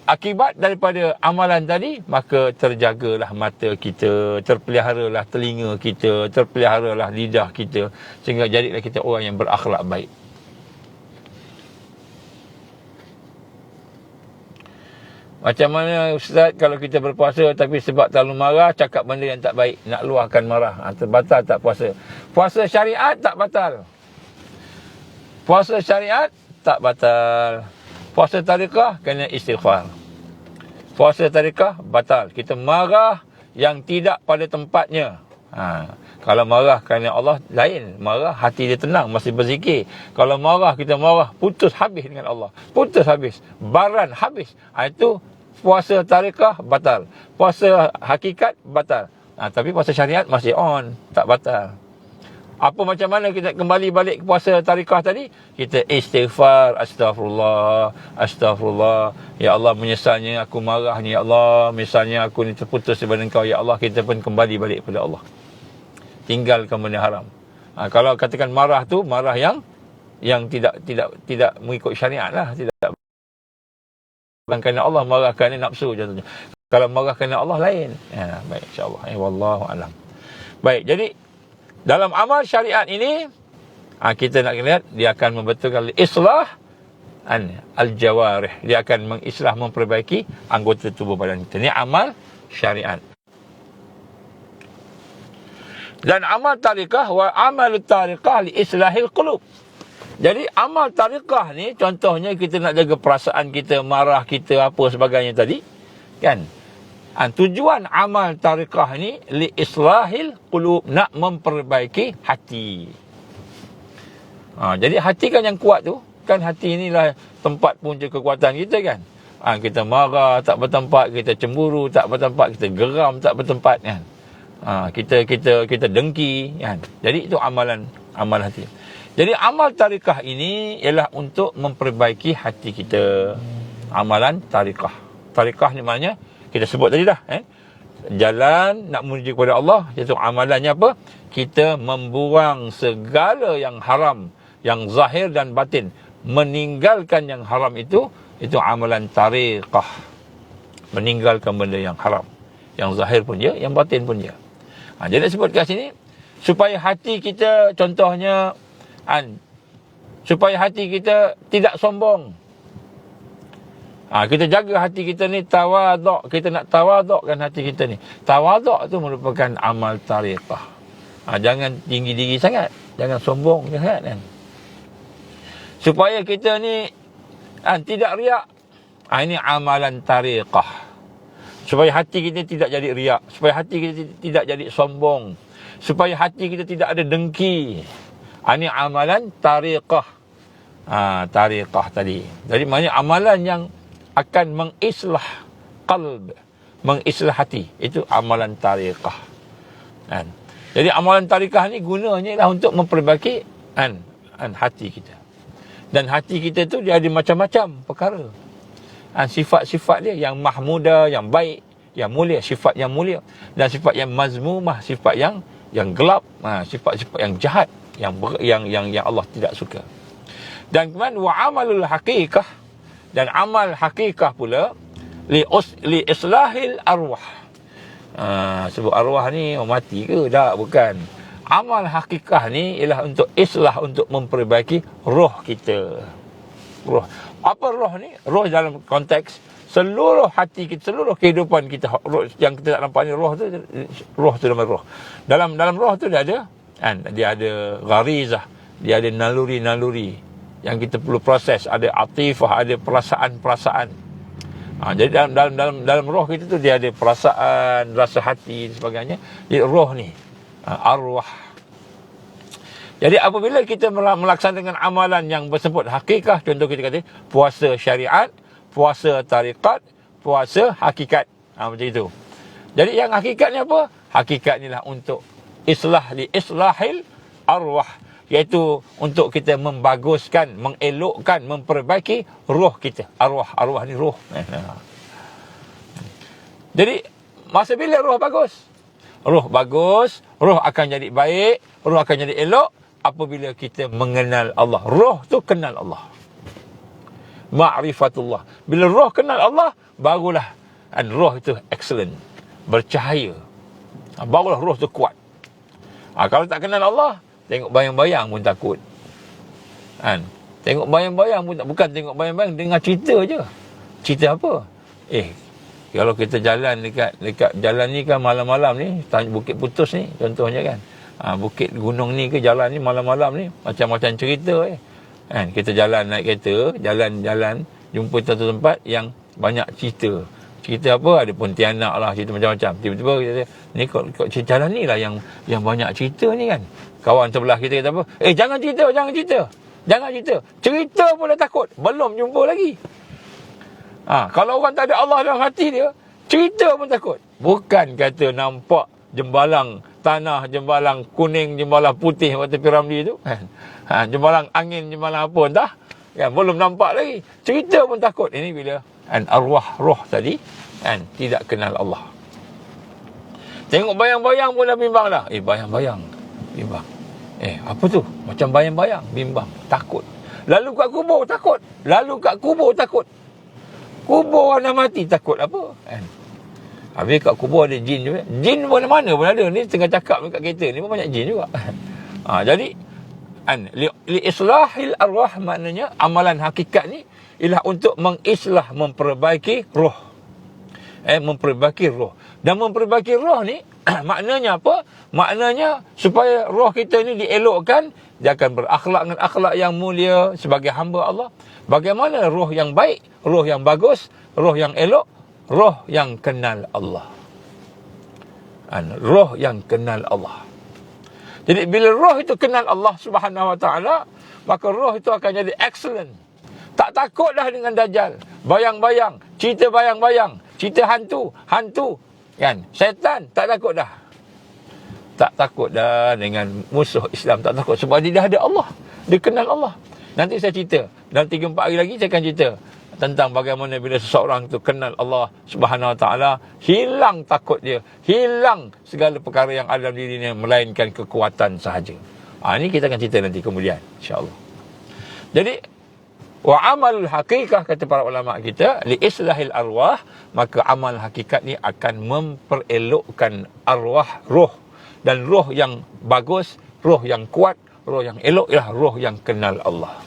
akibat daripada amalan tadi, maka terjagalah mata kita, terpeliharalah telinga kita, terpeliharalah lidah kita, sehingga jadilah kita orang yang berakhlak baik. Macam mana Ustaz kalau kita berpuasa tapi sebab terlalu marah cakap benda yang tak baik, nak luahkan marah, terbatal tak puasa? Puasa syariat tak batal. Puasa syariat tak batal. Puasa tariqah kena istighfar. Puasa tariqah batal. Kita marah yang tidak pada tempatnya. Kalau marah kerana Allah, lain. Marah hati dia tenang, masih berzikir. Kalau marah, kita marah, putus habis dengan Allah. Putus habis. Baran habis. Itu puasa tariqah batal. Puasa hakikat batal. Tapi puasa syariat masih on, tak batal. Apa macam mana kita kembali balik ke puasa tariqah tadi? Kita istighfar, astagfirullah, astagfirullah. Ya Allah, menyesalnya aku marah ni, ya Allah. Misalnya aku ni terputus daripada Engkau, ya Allah. Kita pun kembali balik kepada Allah. Tinggalkan benda haram. Kalau katakan marah tu, marah yang tidak mengikut syariat lah. Tidak kerana Allah, marah kerana nafsu contohnya. Kalau marah kerana Allah lain. Baik, insyaAllah. Wallahu alam. Baik, jadi dalam amal syariat ini, kita nak lihat, dia akan membetulkan islah al-jawarih. Dia akan mengislah, memperbaiki anggota tubuh badan kita. Ini amal syariat. Dan amal tariqah wa amal tariqah li islahil qulub. Jadi amal tariqah ni contohnya kita nak jaga perasaan kita, marah kita, apa sebagainya tadi, kan? Tujuan amal tariqah ni li islahil qulub, nak memperbaiki hati. Jadi hati kan yang kuat tu, kan hati inilah tempat punca kekuatan kita, kan. Kita marah tak bertempat, kita cemburu tak bertempat, kita geram tak bertempat, kan. Kita dengki, kan. Jadi itu amal hati. Jadi amal tariqah ini ialah untuk memperbaiki hati kita. Amalan tariqah. Tariqah ni maknanya kita sebut tadi dah, jalan nak menuju kepada Allah. Iaitu amalannya apa? Kita membuang segala yang haram, yang zahir dan batin. Meninggalkan yang haram itu amalan tariqah. Meninggalkan benda yang haram, yang zahir pun dia, yang batin pun dia. Jadi sebut kat sini supaya hati kita, contohnya supaya hati kita tidak sombong. Kita jaga hati kita ni tawaduk. Kita nak tawadukkan hati kita ni. Tawaduk tu merupakan amal tariqah. Jangan tinggi-tinggi sangat, jangan sombong sangat, kan. Supaya kita ni tidak riak. Ini amalan tariqah. Supaya hati kita tidak jadi riak, supaya hati kita tidak jadi sombong, supaya hati kita tidak ada dengki. Ini amalan tariqah. Tariqah tadi. Jadi maknanya amalan yang akan mengislah qalb, mengislah hati. Itu amalan tariqah. Jadi amalan tariqah ni gunanya ialah untuk memperbaiki hati kita. Dan hati kita tu dia ada macam-macam perkara. Sifat-sifat dia yang mahmudah, yang baik, yang mulia, sifat yang mulia, dan sifat yang mazmumah, sifat yang gelap, sifat-sifat yang jahat, yang Allah tidak suka. Dan kemudian wa amalul haqiqah, dan amal hakikah pula li islahil arwah. Sebut arwah ni mati ke? Tak, bukan. Amal hakikah ni ialah untuk islah, untuk memperbaiki roh kita. Roh. Apa roh ni? Roh dalam konteks seluruh hati kita, seluruh kehidupan kita. Roh yang kita tak nampak ni, roh tu nama roh. Dalam roh tu dia ada gharizah, dia ada naluri-naluri, yang kita perlu proses. Ada atifah, ada perasaan-perasaan. Jadi dalam roh kita tu dia ada perasaan, rasa hati dan sebagainya. Jadi roh ni arwah. Jadi apabila kita melaksanakan amalan yang bersebut hakikah, contoh kita kata puasa syariat, puasa tariqat, puasa hakikat, macam itu. Jadi yang hakikat ni apa? Hakikat ni lah untuk islahil arwah, iaitu untuk kita membaguskan, mengelokkan, memperbaiki roh kita. Arwah ni roh. Jadi masa bila roh bagus? Roh bagus, roh akan jadi baik, roh akan jadi elok apabila kita mengenal Allah. Roh tu kenal Allah. Ma'rifatullah. Bila roh kenal Allah, barulah roh itu excellent, bercahaya. Barulah roh tu kuat. Kalau tak kenal Allah, tengok bayang-bayang pun takut. Tengok bayang-bayang pun tak. Bukan tengok bayang-bayang, dengar cerita je. Cerita apa? Kalau kita jalan dekat jalan ni kan, malam-malam ni, Bukit Putus ni contohnya kan, bukit gunung ni ke jalan ni malam-malam ni, macam-macam cerita kita jalan naik kereta, jalan-jalan jumpa satu tempat yang banyak cerita. Cerita apa? Ada pontianak lah, cerita macam-macam. Tiba-tiba kita kata, ni kau jalan ni lah yang banyak cerita ni kan. Kawan sebelah kita kata apa? Jangan cerita. Cerita pun dah takut. Belum jumpa lagi. Kalau orang tak ada Allah dalam hati dia, cerita pun takut. Bukan kata nampak jembalang tanah, jembalang kuning, jembalang putih waktu Piramli tu. Jembalang angin, jembalang apa entah. Belum nampak lagi. Cerita pun takut. Ini bila arwah roh tadi tidak kenal Allah. Tengok bayang-bayang pun dah bimbang dah. Bayang-bayang, bimbang. Apa tu? Macam bayang-bayang, bimbang, takut. Lalu kat kubur takut. Kubur orang dah mati, takut apa? Habis kat kubur ada jin juga. Jin mana-mana pun ada. Ni tengah cakap dekat kereta ni pun banyak jin juga. Jadi li islahil arwah, maknanya amalan hakikat ni ialah untuk mengislah, memperbaiki roh. Memperbaiki roh. Dan memperbaiki roh ni maknanya apa? Maknanya supaya roh kita ni dielokkan, dia akan berakhlak dengan akhlak yang mulia sebagai hamba Allah. Bagaimana roh yang baik, roh yang bagus, roh yang elok? Roh yang kenal Allah. Roh yang kenal Allah. Jadi bila roh itu kenal Allah Subhanahu Wa Taala, maka roh itu akan jadi excellent. Tak takut dah dengan Dajjal, bayang-bayang, cerita bayang-bayang, cerita hantu kan, syaitan, tak takut dah. Tak takut dah dengan musuh Islam, tak takut sebab dia dah ada Allah. Dia kenal Allah. Nanti saya cerita, dalam 3-4 hari lagi saya akan cerita tentang bagaimana bila seseorang tu kenal Allah Subhanahu Wa Taala, hilang takut dia, hilang segala perkara yang ada dalam dirinya, melainkan kekuatan sahaja. Ini kita akan cerita nanti kemudian, insya-Allah. Jadi wa amalul hakikah, kata para ulama kita, li islahil arwah, maka amal hakikat ni akan memperelokkan arwah, roh. Dan roh yang bagus, roh yang kuat, roh yang elok ialah roh yang kenal Allah.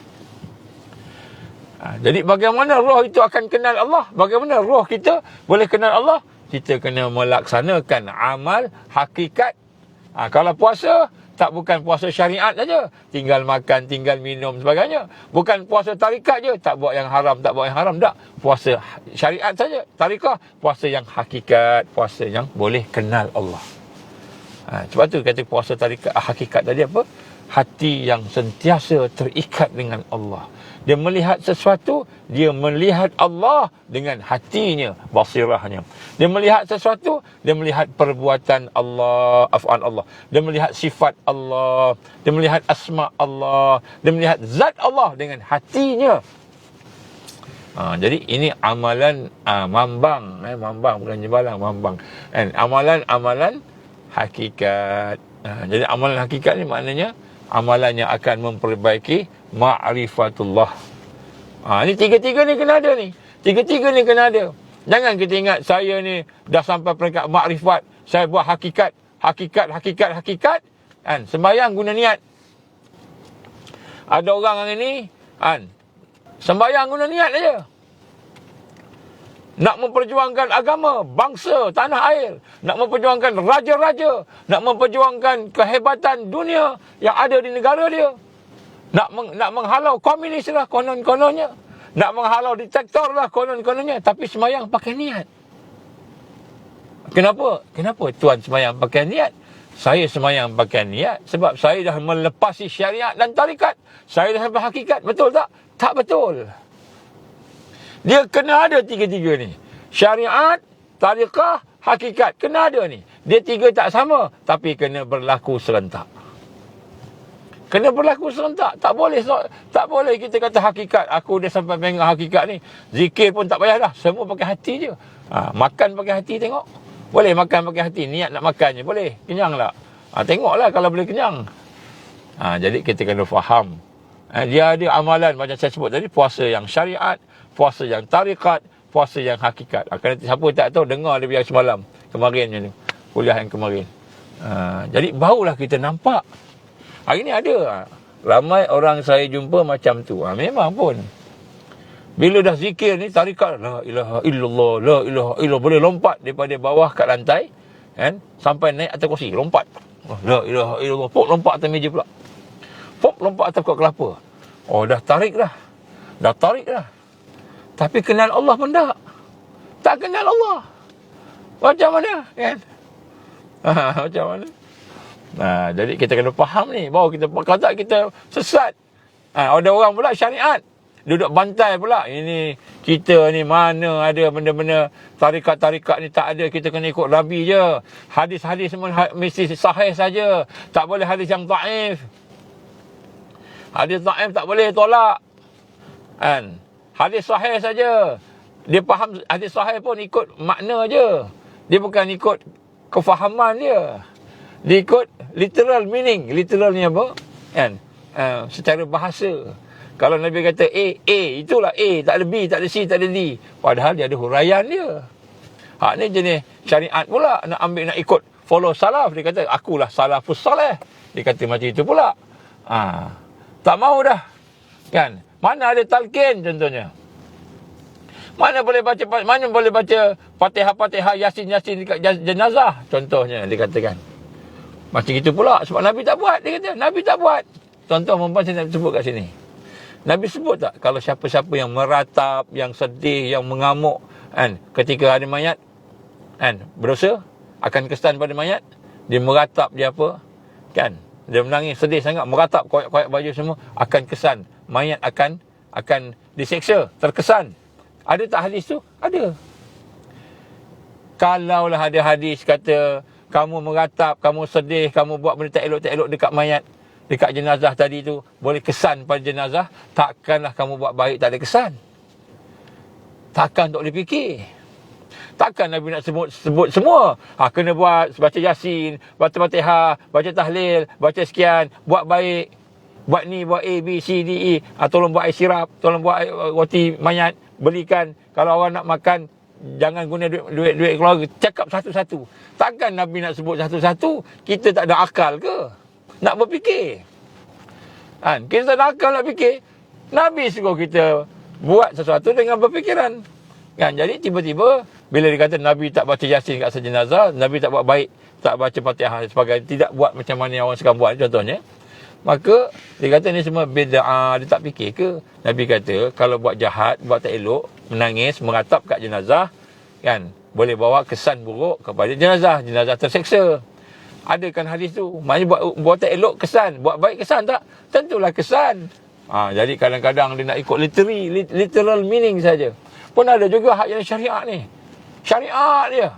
Jadi bagaimana roh itu akan kenal Allah? Bagaimana roh kita boleh kenal Allah? Kita kena melaksanakan amal hakikat. Kalau puasa, tak bukan puasa syariat saja, tinggal makan, tinggal minum sebagainya. Bukan puasa tarikat je, tak buat yang haram, tak. Puasa syariat saja. Tarikah, puasa yang hakikat, puasa yang boleh kenal Allah. Sebab tu kata puasa tarikat, hakikat tadi apa? Hati yang sentiasa terikat dengan Allah. Dia melihat sesuatu, dia melihat Allah dengan hatinya, basirahnya. Dia melihat sesuatu, dia melihat perbuatan Allah, af'al Allah. Dia melihat sifat Allah, dia melihat asma Allah, dia melihat zat Allah dengan hatinya. Jadi ini amalan mambang, mambang bukan jembalang, mambang. Amalan hakikat. Jadi amalan hakikat ni maknanya amalannya akan memperbaiki ma'rifatullah. Ni tiga-tiga ni kena ada ni. Tiga-tiga ni kena ada. Jangan kita ingat saya ni dah sampai peringkat makrifat, saya buat hakikat. Sembahyang guna niat. Ada orang hari ni sembahyang guna niat aja. Nak memperjuangkan agama, bangsa, tanah air. Nak memperjuangkan raja-raja. Nak memperjuangkan kehebatan dunia yang ada di negara dia. Nak menghalau komunis lah konon-kononnya. Nak menghalau diktator lah konon-kononnya. Tapi semayang pakai niat. Kenapa? Kenapa tuan semayang pakai niat? Saya semayang pakai niat sebab saya dah melepasi syariat dan tarikat. Saya dah sampai hakikat. Betul tak? Tak betul. Dia kena ada tiga-tiga ni. Syariat, tariqah, hakikat. Kena ada ni. Dia tiga tak sama. Tapi kena berlaku serentak. Kena berlaku serentak. Tak boleh kita kata hakikat. Aku dah sampai pegang hakikat ni. Zikir pun tak payah dah. Semua pakai hati je. Makan pakai hati tengok. Boleh makan pakai hati. Niat nak makan je. Boleh. Kenyang tak? Tengoklah kalau boleh kenyang. Jadi kita kena faham. Dia ada amalan macam saya sebut tadi. Puasa yang syariat. Puasa yang tarikat. Puasa yang hakikat. Siapa tak tahu dengar dia biar semalam. Kemarin je ni. Kuliah yang kemarin. Jadi barulah kita nampak. Hari ni ada. Ramai orang saya jumpa macam tu. Memang pun. Bila dah zikir ni, tarikat. La ilaha illallah. La ilaha illallah. Boleh lompat daripada bawah kat lantai. Kan? Sampai naik atas kursi. Lompat. La ilaha illallah. Pop lompat atas meja pula. Pop lompat atas kot kelapa. Oh dah tarik dah. Dah tarik dah. Tapi kenal Allah pun tak. Tak kenal Allah. Macam mana? Kan? Macam mana? Jadi kita kena faham ni. Baru kita kata kita sesat. Ada orang pula syariat. Duduk bantai pula. Ini kita ni mana ada benda-benda tarikat-tarikat ni tak ada. Kita kena ikut Nabi je. Hadis-hadis semua mesti sahih saja. Tak boleh hadis yang dhaif. Hadis dhaif tak boleh tolak. Kan? Hadis sahih saja. Dia faham hadis sahih pun ikut makna je. Dia bukan ikut kefahaman dia. Dia ikut literal meaning. Literal ni apa? Kan? Secara bahasa. Kalau Nabi kata A, itulah A. Tak ada B, tak ada C, tak ada D. Padahal dia ada huraian dia. Ni jenis syariat pula. Nak ambil, nak ikut follow salaf. Dia kata, akulah salafus salih. Dia kata macam itu pula. Tak mahu dah. Kan? Mana ada talqin contohnya. Mana boleh baca Fatihah-Fatihah, Yasin-Yasin dekat jenazah contohnya dikatakan. Macam itu pula sebab Nabi tak buat. Dia kata Nabi tak buat. Contoh memang saya nak sebut kat sini. Nabi sebut tak kalau siapa-siapa yang meratap, yang sedih, yang mengamuk kan ketika ada mayat kan berdosa akan kesan pada mayat. Dia meratap, dia apa? Kan? Dia menangis sedih sangat, meratap koyak-koyak baju semua, akan kesan. Mayat akan diseksa, terkesan. Ada tak hadis tu? Ada. Kalaulah ada hadis kata kamu meratap, kamu sedih, kamu buat benda tak elok dekat mayat, dekat jenazah tadi tu, boleh kesan pada jenazah, takkanlah kamu buat baik tak ada kesan. Takkan tak boleh fikir. Takkan Nabi nak sebut semua. Kena buat, baca Yasin, baca Fatihah, baca tahlil, baca sekian, buat baik. Buat ni, buat A, B, C, D, E. Tolong buat air sirap, tolong buat roti mayat, belikan. Kalau orang nak makan, jangan guna duit keluarga. Cakap satu-satu. Takkan Nabi nak sebut satu-satu, kita tak ada akal ke? Nak berfikir. Kan? Kita tak ada akal nak fikir. Nabi suruh kita buat sesuatu dengan berfikiran. Kan? Jadi tiba-tiba, bila dia kata Nabi tak baca Yasin kat sejenazah, Nabi tak buat baik, tak baca Fatihah dan sebagainya, tidak buat macam mana yang orang sekarang buat contohnya, maka dia kata ni semua bid'ah. Dia tak fikir ke? Nabi kata kalau buat jahat, buat tak elok, menangis, meratap kat jenazah, kan, boleh bawa kesan buruk kepada jenazah terseksa. Ada kan hadis tu? Maknanya buat tak elok kesan, buat baik kesan tak? Tentulah kesan. Jadi kadang-kadang dia nak ikut literal meaning saja. Pun ada juga hak yang syariat ni. Syariat dia.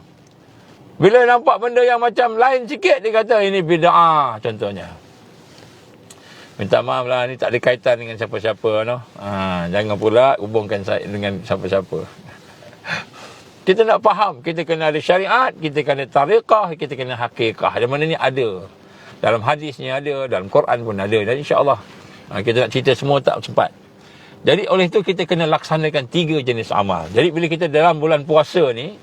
Bila nampak benda yang macam lain sikit, dia kata ini bid'ah contohnya. Minta maaf lah, ni tak ada kaitan dengan siapa-siapa. No? Jangan pula hubungkan saya dengan siapa-siapa. Kita nak faham, kita kena ada syariat, kita kena tariqah, kita kena hakikah. Dan mana ni ada. Dalam hadisnya ada, dalam Quran pun ada. Dan insyaAllah, kita nak cerita semua tak sempat. Jadi oleh itu kita kena laksanakan 3 jenis amal. Jadi bila kita dalam bulan puasa ni,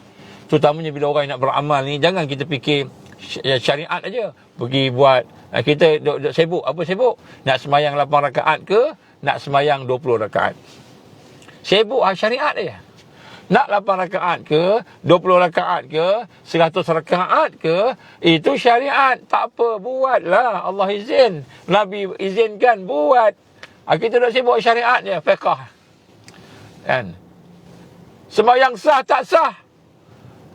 terutamanya bila orang nak beramal ni, jangan kita fikir syariat aja. Pergi buat, kita duk sibuk. Apa sibuk? Nak semayang 8 rakaat ke? Nak semayang 20 rakaat? Sibuk syariat aja. Nak 8 rakaat ke? 20 rakaat ke? 100 rakaat ke? Itu syariat. Tak apa, buatlah. Allah izin. Nabi izinkan, buat. Kita nak sibuk syariat je, fiqh. Kan? Sembahyang sah tak sah.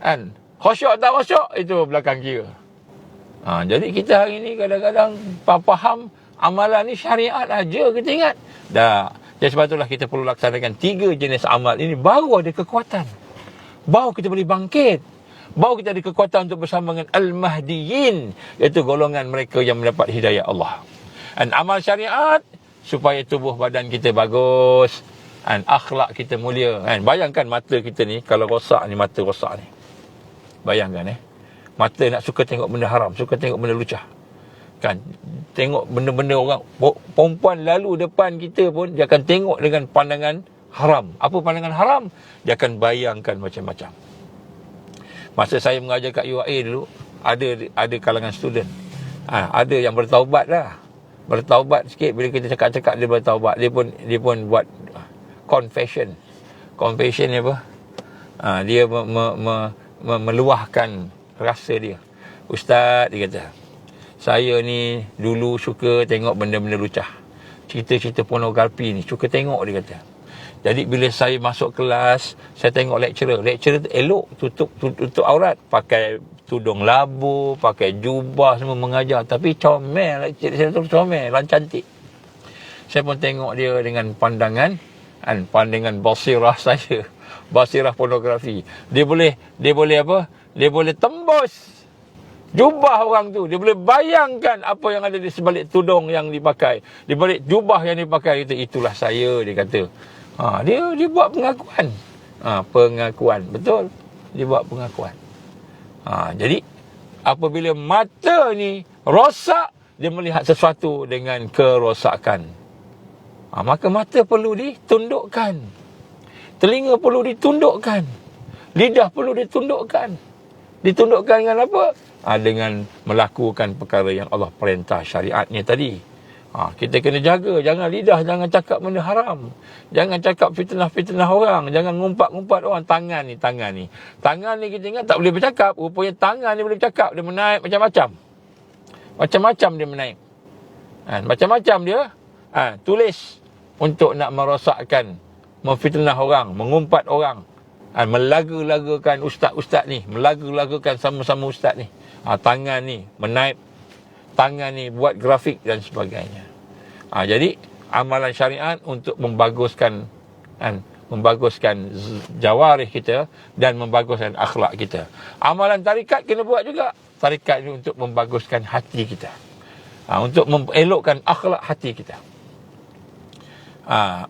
Kan? Khusyuk tak khusyuk, itu belakang kira. Jadi kita hari ni kadang-kadang faham amalan ni syariat aja kita ingat. Jadi sebab itulah kita perlu laksanakan 3 jenis amal ini, baru ada kekuatan. Baru kita boleh bangkit. Baru kita ada kekuatan untuk bersama dengan Al-Mahdiyin, iaitu golongan mereka yang mendapat hidayah Allah. Dan amal syariat supaya tubuh badan kita bagus, dan akhlak kita mulia. Bayangkan mata kita ni, kalau rosak ni, mata rosak ni. Bayangkan mata nak suka tengok benda haram, suka tengok benda lucah. Kan? Tengok benda-benda orang, perempuan lalu depan kita pun, dia akan tengok dengan pandangan haram. Apa pandangan haram? Dia akan bayangkan macam-macam. Masa saya mengajar kat UAE dulu, ada kalangan student. Ada yang bertaubat lah. Bertaubat sikit, bila kita cakap-cakap dia bertaubat, dia pun buat confession. Confession ni apa? Dia meluahkan rasa dia. Ustaz, dia kata, saya ni dulu suka tengok benda-benda lucah, cerita-cerita pornografi ni, suka tengok, dia kata. Jadi bila saya masuk kelas, saya tengok lecturer tu elok, tutup aurat, pakai tudung labu, pakai jubah, semua mengajar. Tapi comel, lecturer tu comel, cantik. Saya pun tengok dia dengan pandangan basirah saya, basirah pornografi. Dia boleh apa? Dia boleh tembus jubah orang tu. Dia boleh bayangkan apa yang ada di sebalik tudung yang dipakai, di balik jubah yang dipakai. Itulah saya, dia kata. Dia buat pengakuan. Pengakuan, betul. Dia buat pengakuan. Jadi apabila mata ni rosak, dia melihat sesuatu dengan kerosakan. Maka mata perlu ditundukkan, telinga perlu ditundukkan, lidah perlu ditundukkan. Ditundukkan dengan apa? Dengan melakukan perkara yang Allah perintah syariatnya tadi. Kita kena jaga, jangan lidah, jangan cakap benda haram, jangan cakap fitnah-fitnah orang, jangan ngumpat-ngumpat orang. Tangan ni kita ingat tak boleh bercakap, rupanya tangan ni boleh bercakap. Dia menaik macam-macam dia menaik. Macam-macam dia tulis untuk nak merosakkan, memfitnah orang, mengumpat orang, melaga-lagakan ustaz-ustaz ni, melaga-lagakan sama-sama ustaz ni. Tangan ni menaip, tangan ni buat grafik dan sebagainya. Jadi amalan syariat untuk membaguskan jawarih kita dan membaguskan akhlak kita. Amalan tarikat kena buat juga. Tarikat ni untuk membaguskan hati kita, untuk mengelokkan akhlak hati kita.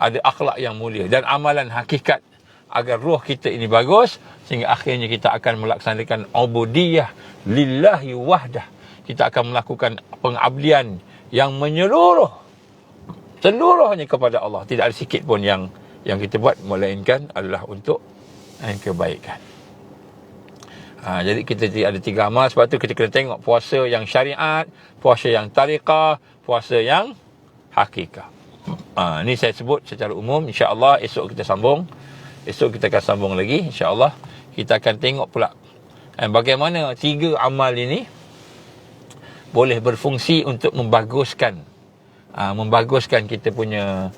Ada akhlak yang mulia, dan amalan hakikat agar roh kita ini bagus, sehingga akhirnya kita akan melaksanakan ubudiyah lillahi wahdah. Kita akan melakukan pengabdian yang seluruhnya kepada Allah. Tidak ada sikit pun yang kita buat melainkan adalah untuk kebaikan. Jadi kita ada 3 amal. Sebab tu kita kena tengok puasa yang syariat, puasa yang tariqah, puasa yang hakikah. Ni saya sebut secara umum. InsyaAllah esok kita sambung. Esok kita akan sambung lagi, insyaAllah. Kita akan tengok pula bagaimana 3 amal ini boleh berfungsi untuk membaguskan kita punya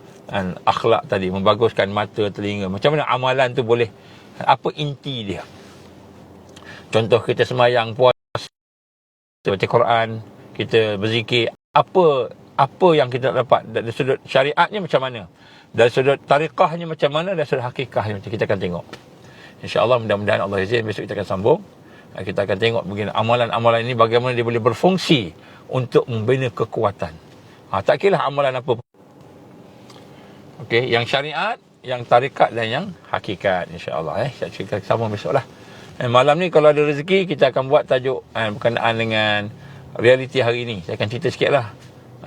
akhlak tadi, membaguskan mata, telinga. Macam mana amalan tu boleh, apa inti dia? Contoh, kita sembahyang, puasa, kita baca Quran, kita berzikir. Apa yang kita dapat dari sudut syariatnya macam mana, dari sudut tariqahnya macam mana, dari sudut hakikahnya macam, kita akan tengok. InsyaAllah, mudah-mudahan Allah izin besok kita akan sambung. Kita akan tengok begini amalan-amalan ini bagaimana dia boleh berfungsi untuk membina kekuatan. Tak kira amalan apa. Okey, yang syariat, yang tarikat dan yang hakikat, insya-Allah. Kita sambung besoklah. Malam ni kalau ada rezeki, kita akan buat tajuk berkenaan dengan realiti hari ini. Saya akan cerita sikitlah.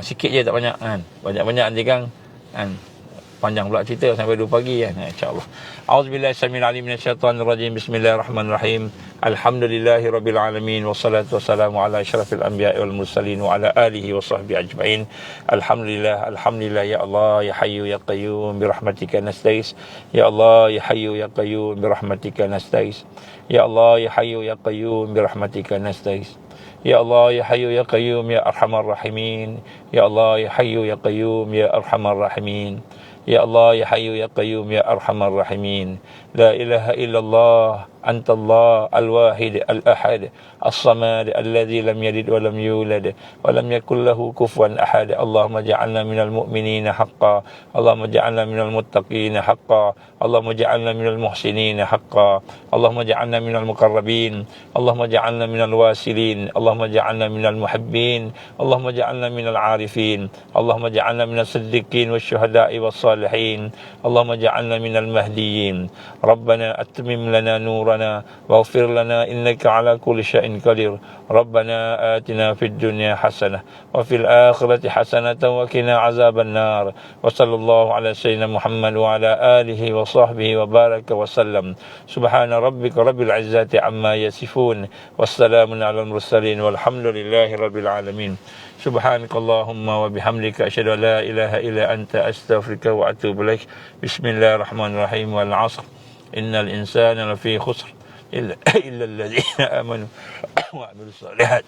Sikit je, tak banyak. Banyak-banyak nanti kan Panjang pula cerita sampai 2 pagi kan, insya-Allah. Auzubillahi samil alim minasyaitonir rajim. Bismillahirrahmanirrahim. Alhamdulillahirabbil alamin wassalatu wassalamu ala asyrafil anbiya'i wal mursalin wa ala alihi wa sahbihi ajmain. Alhamdulillah ya Allah ya hayyu ya qayyum bi rahmatika nasta'is. Ya Allah ya hayyu ya qayyum bi rahmatika nasta'is. Ya Allah ya hayyu ya qayyum bi rahmatika nasta'is. Ya Allah ya hayyu ya qayyum ya arhamar rahimin. Ya Allah ya hayyu ya qayyum ya arhamar rahimin. Ya Allah ya hayyu ya qayyum ya arhamar rahimin. La ilaha illallah anta Allah al-wahid al-ahad as-samad alladhi lam yalid wa lam yulad wa lam yakul lahu kufuwan ahad. Allahumma ja'alna minal mu'minina haqqan. Allahumma ja'alna minal muttaqina haqqan. Allahumma ja'alna minal muhsinina haqqan. Allahumma ja'alna minal muqarrabin. Allahumma ja'alna minal wasilin. Allahumma ja'alna minal muhibbin. Allahumma ja'alna minal arifin. Allahumma ja'alna minas siddiqin wasyuhada'i wassalihin. Allahumma ja'alna minal mahdiyyin. Rabbana atmim lana nurana waghfir lana innaka ala kulli syai'in qadir. Rabbana atina fid dunya hasanah wa fil akhirati hasanatan wa qina azaban nar. Wa sallallahu ala sayyidina Muhammad wa ala alihi wa sahbihi wa baraka wa sallam. Subhana rabbika rabbil izzati amma yasifun. Wassalamun alal mursalin walhamdulillahi rabbil alamin. Subhanakallahumma wa bihamdika asyhadu an la ilaha illa anta astaghfiruka wa atubu ilaik. Bismillahirrahmanirrahim. Wal 'ashr innal insana lafi khusr illa alladhina amanu wa 'amilus shalihat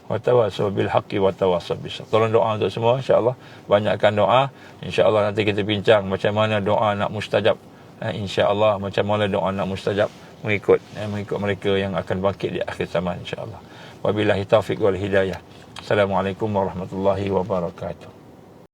wa tawasaw bil haqqi wa tawasaw bis sabr. Tolong doa untuk semua, insya-Allah. Banyakkan doa. Insya-Allah nanti kita bincang macam mana doa nak mustajab. Insya-Allah macam mana doa nak mustajab mengikut mereka yang akan bangkit di akhir zaman, insya-Allah. Wabillahi taufiq wal hidayah. Assalamualaikum warahmatullahi wabarakatuh.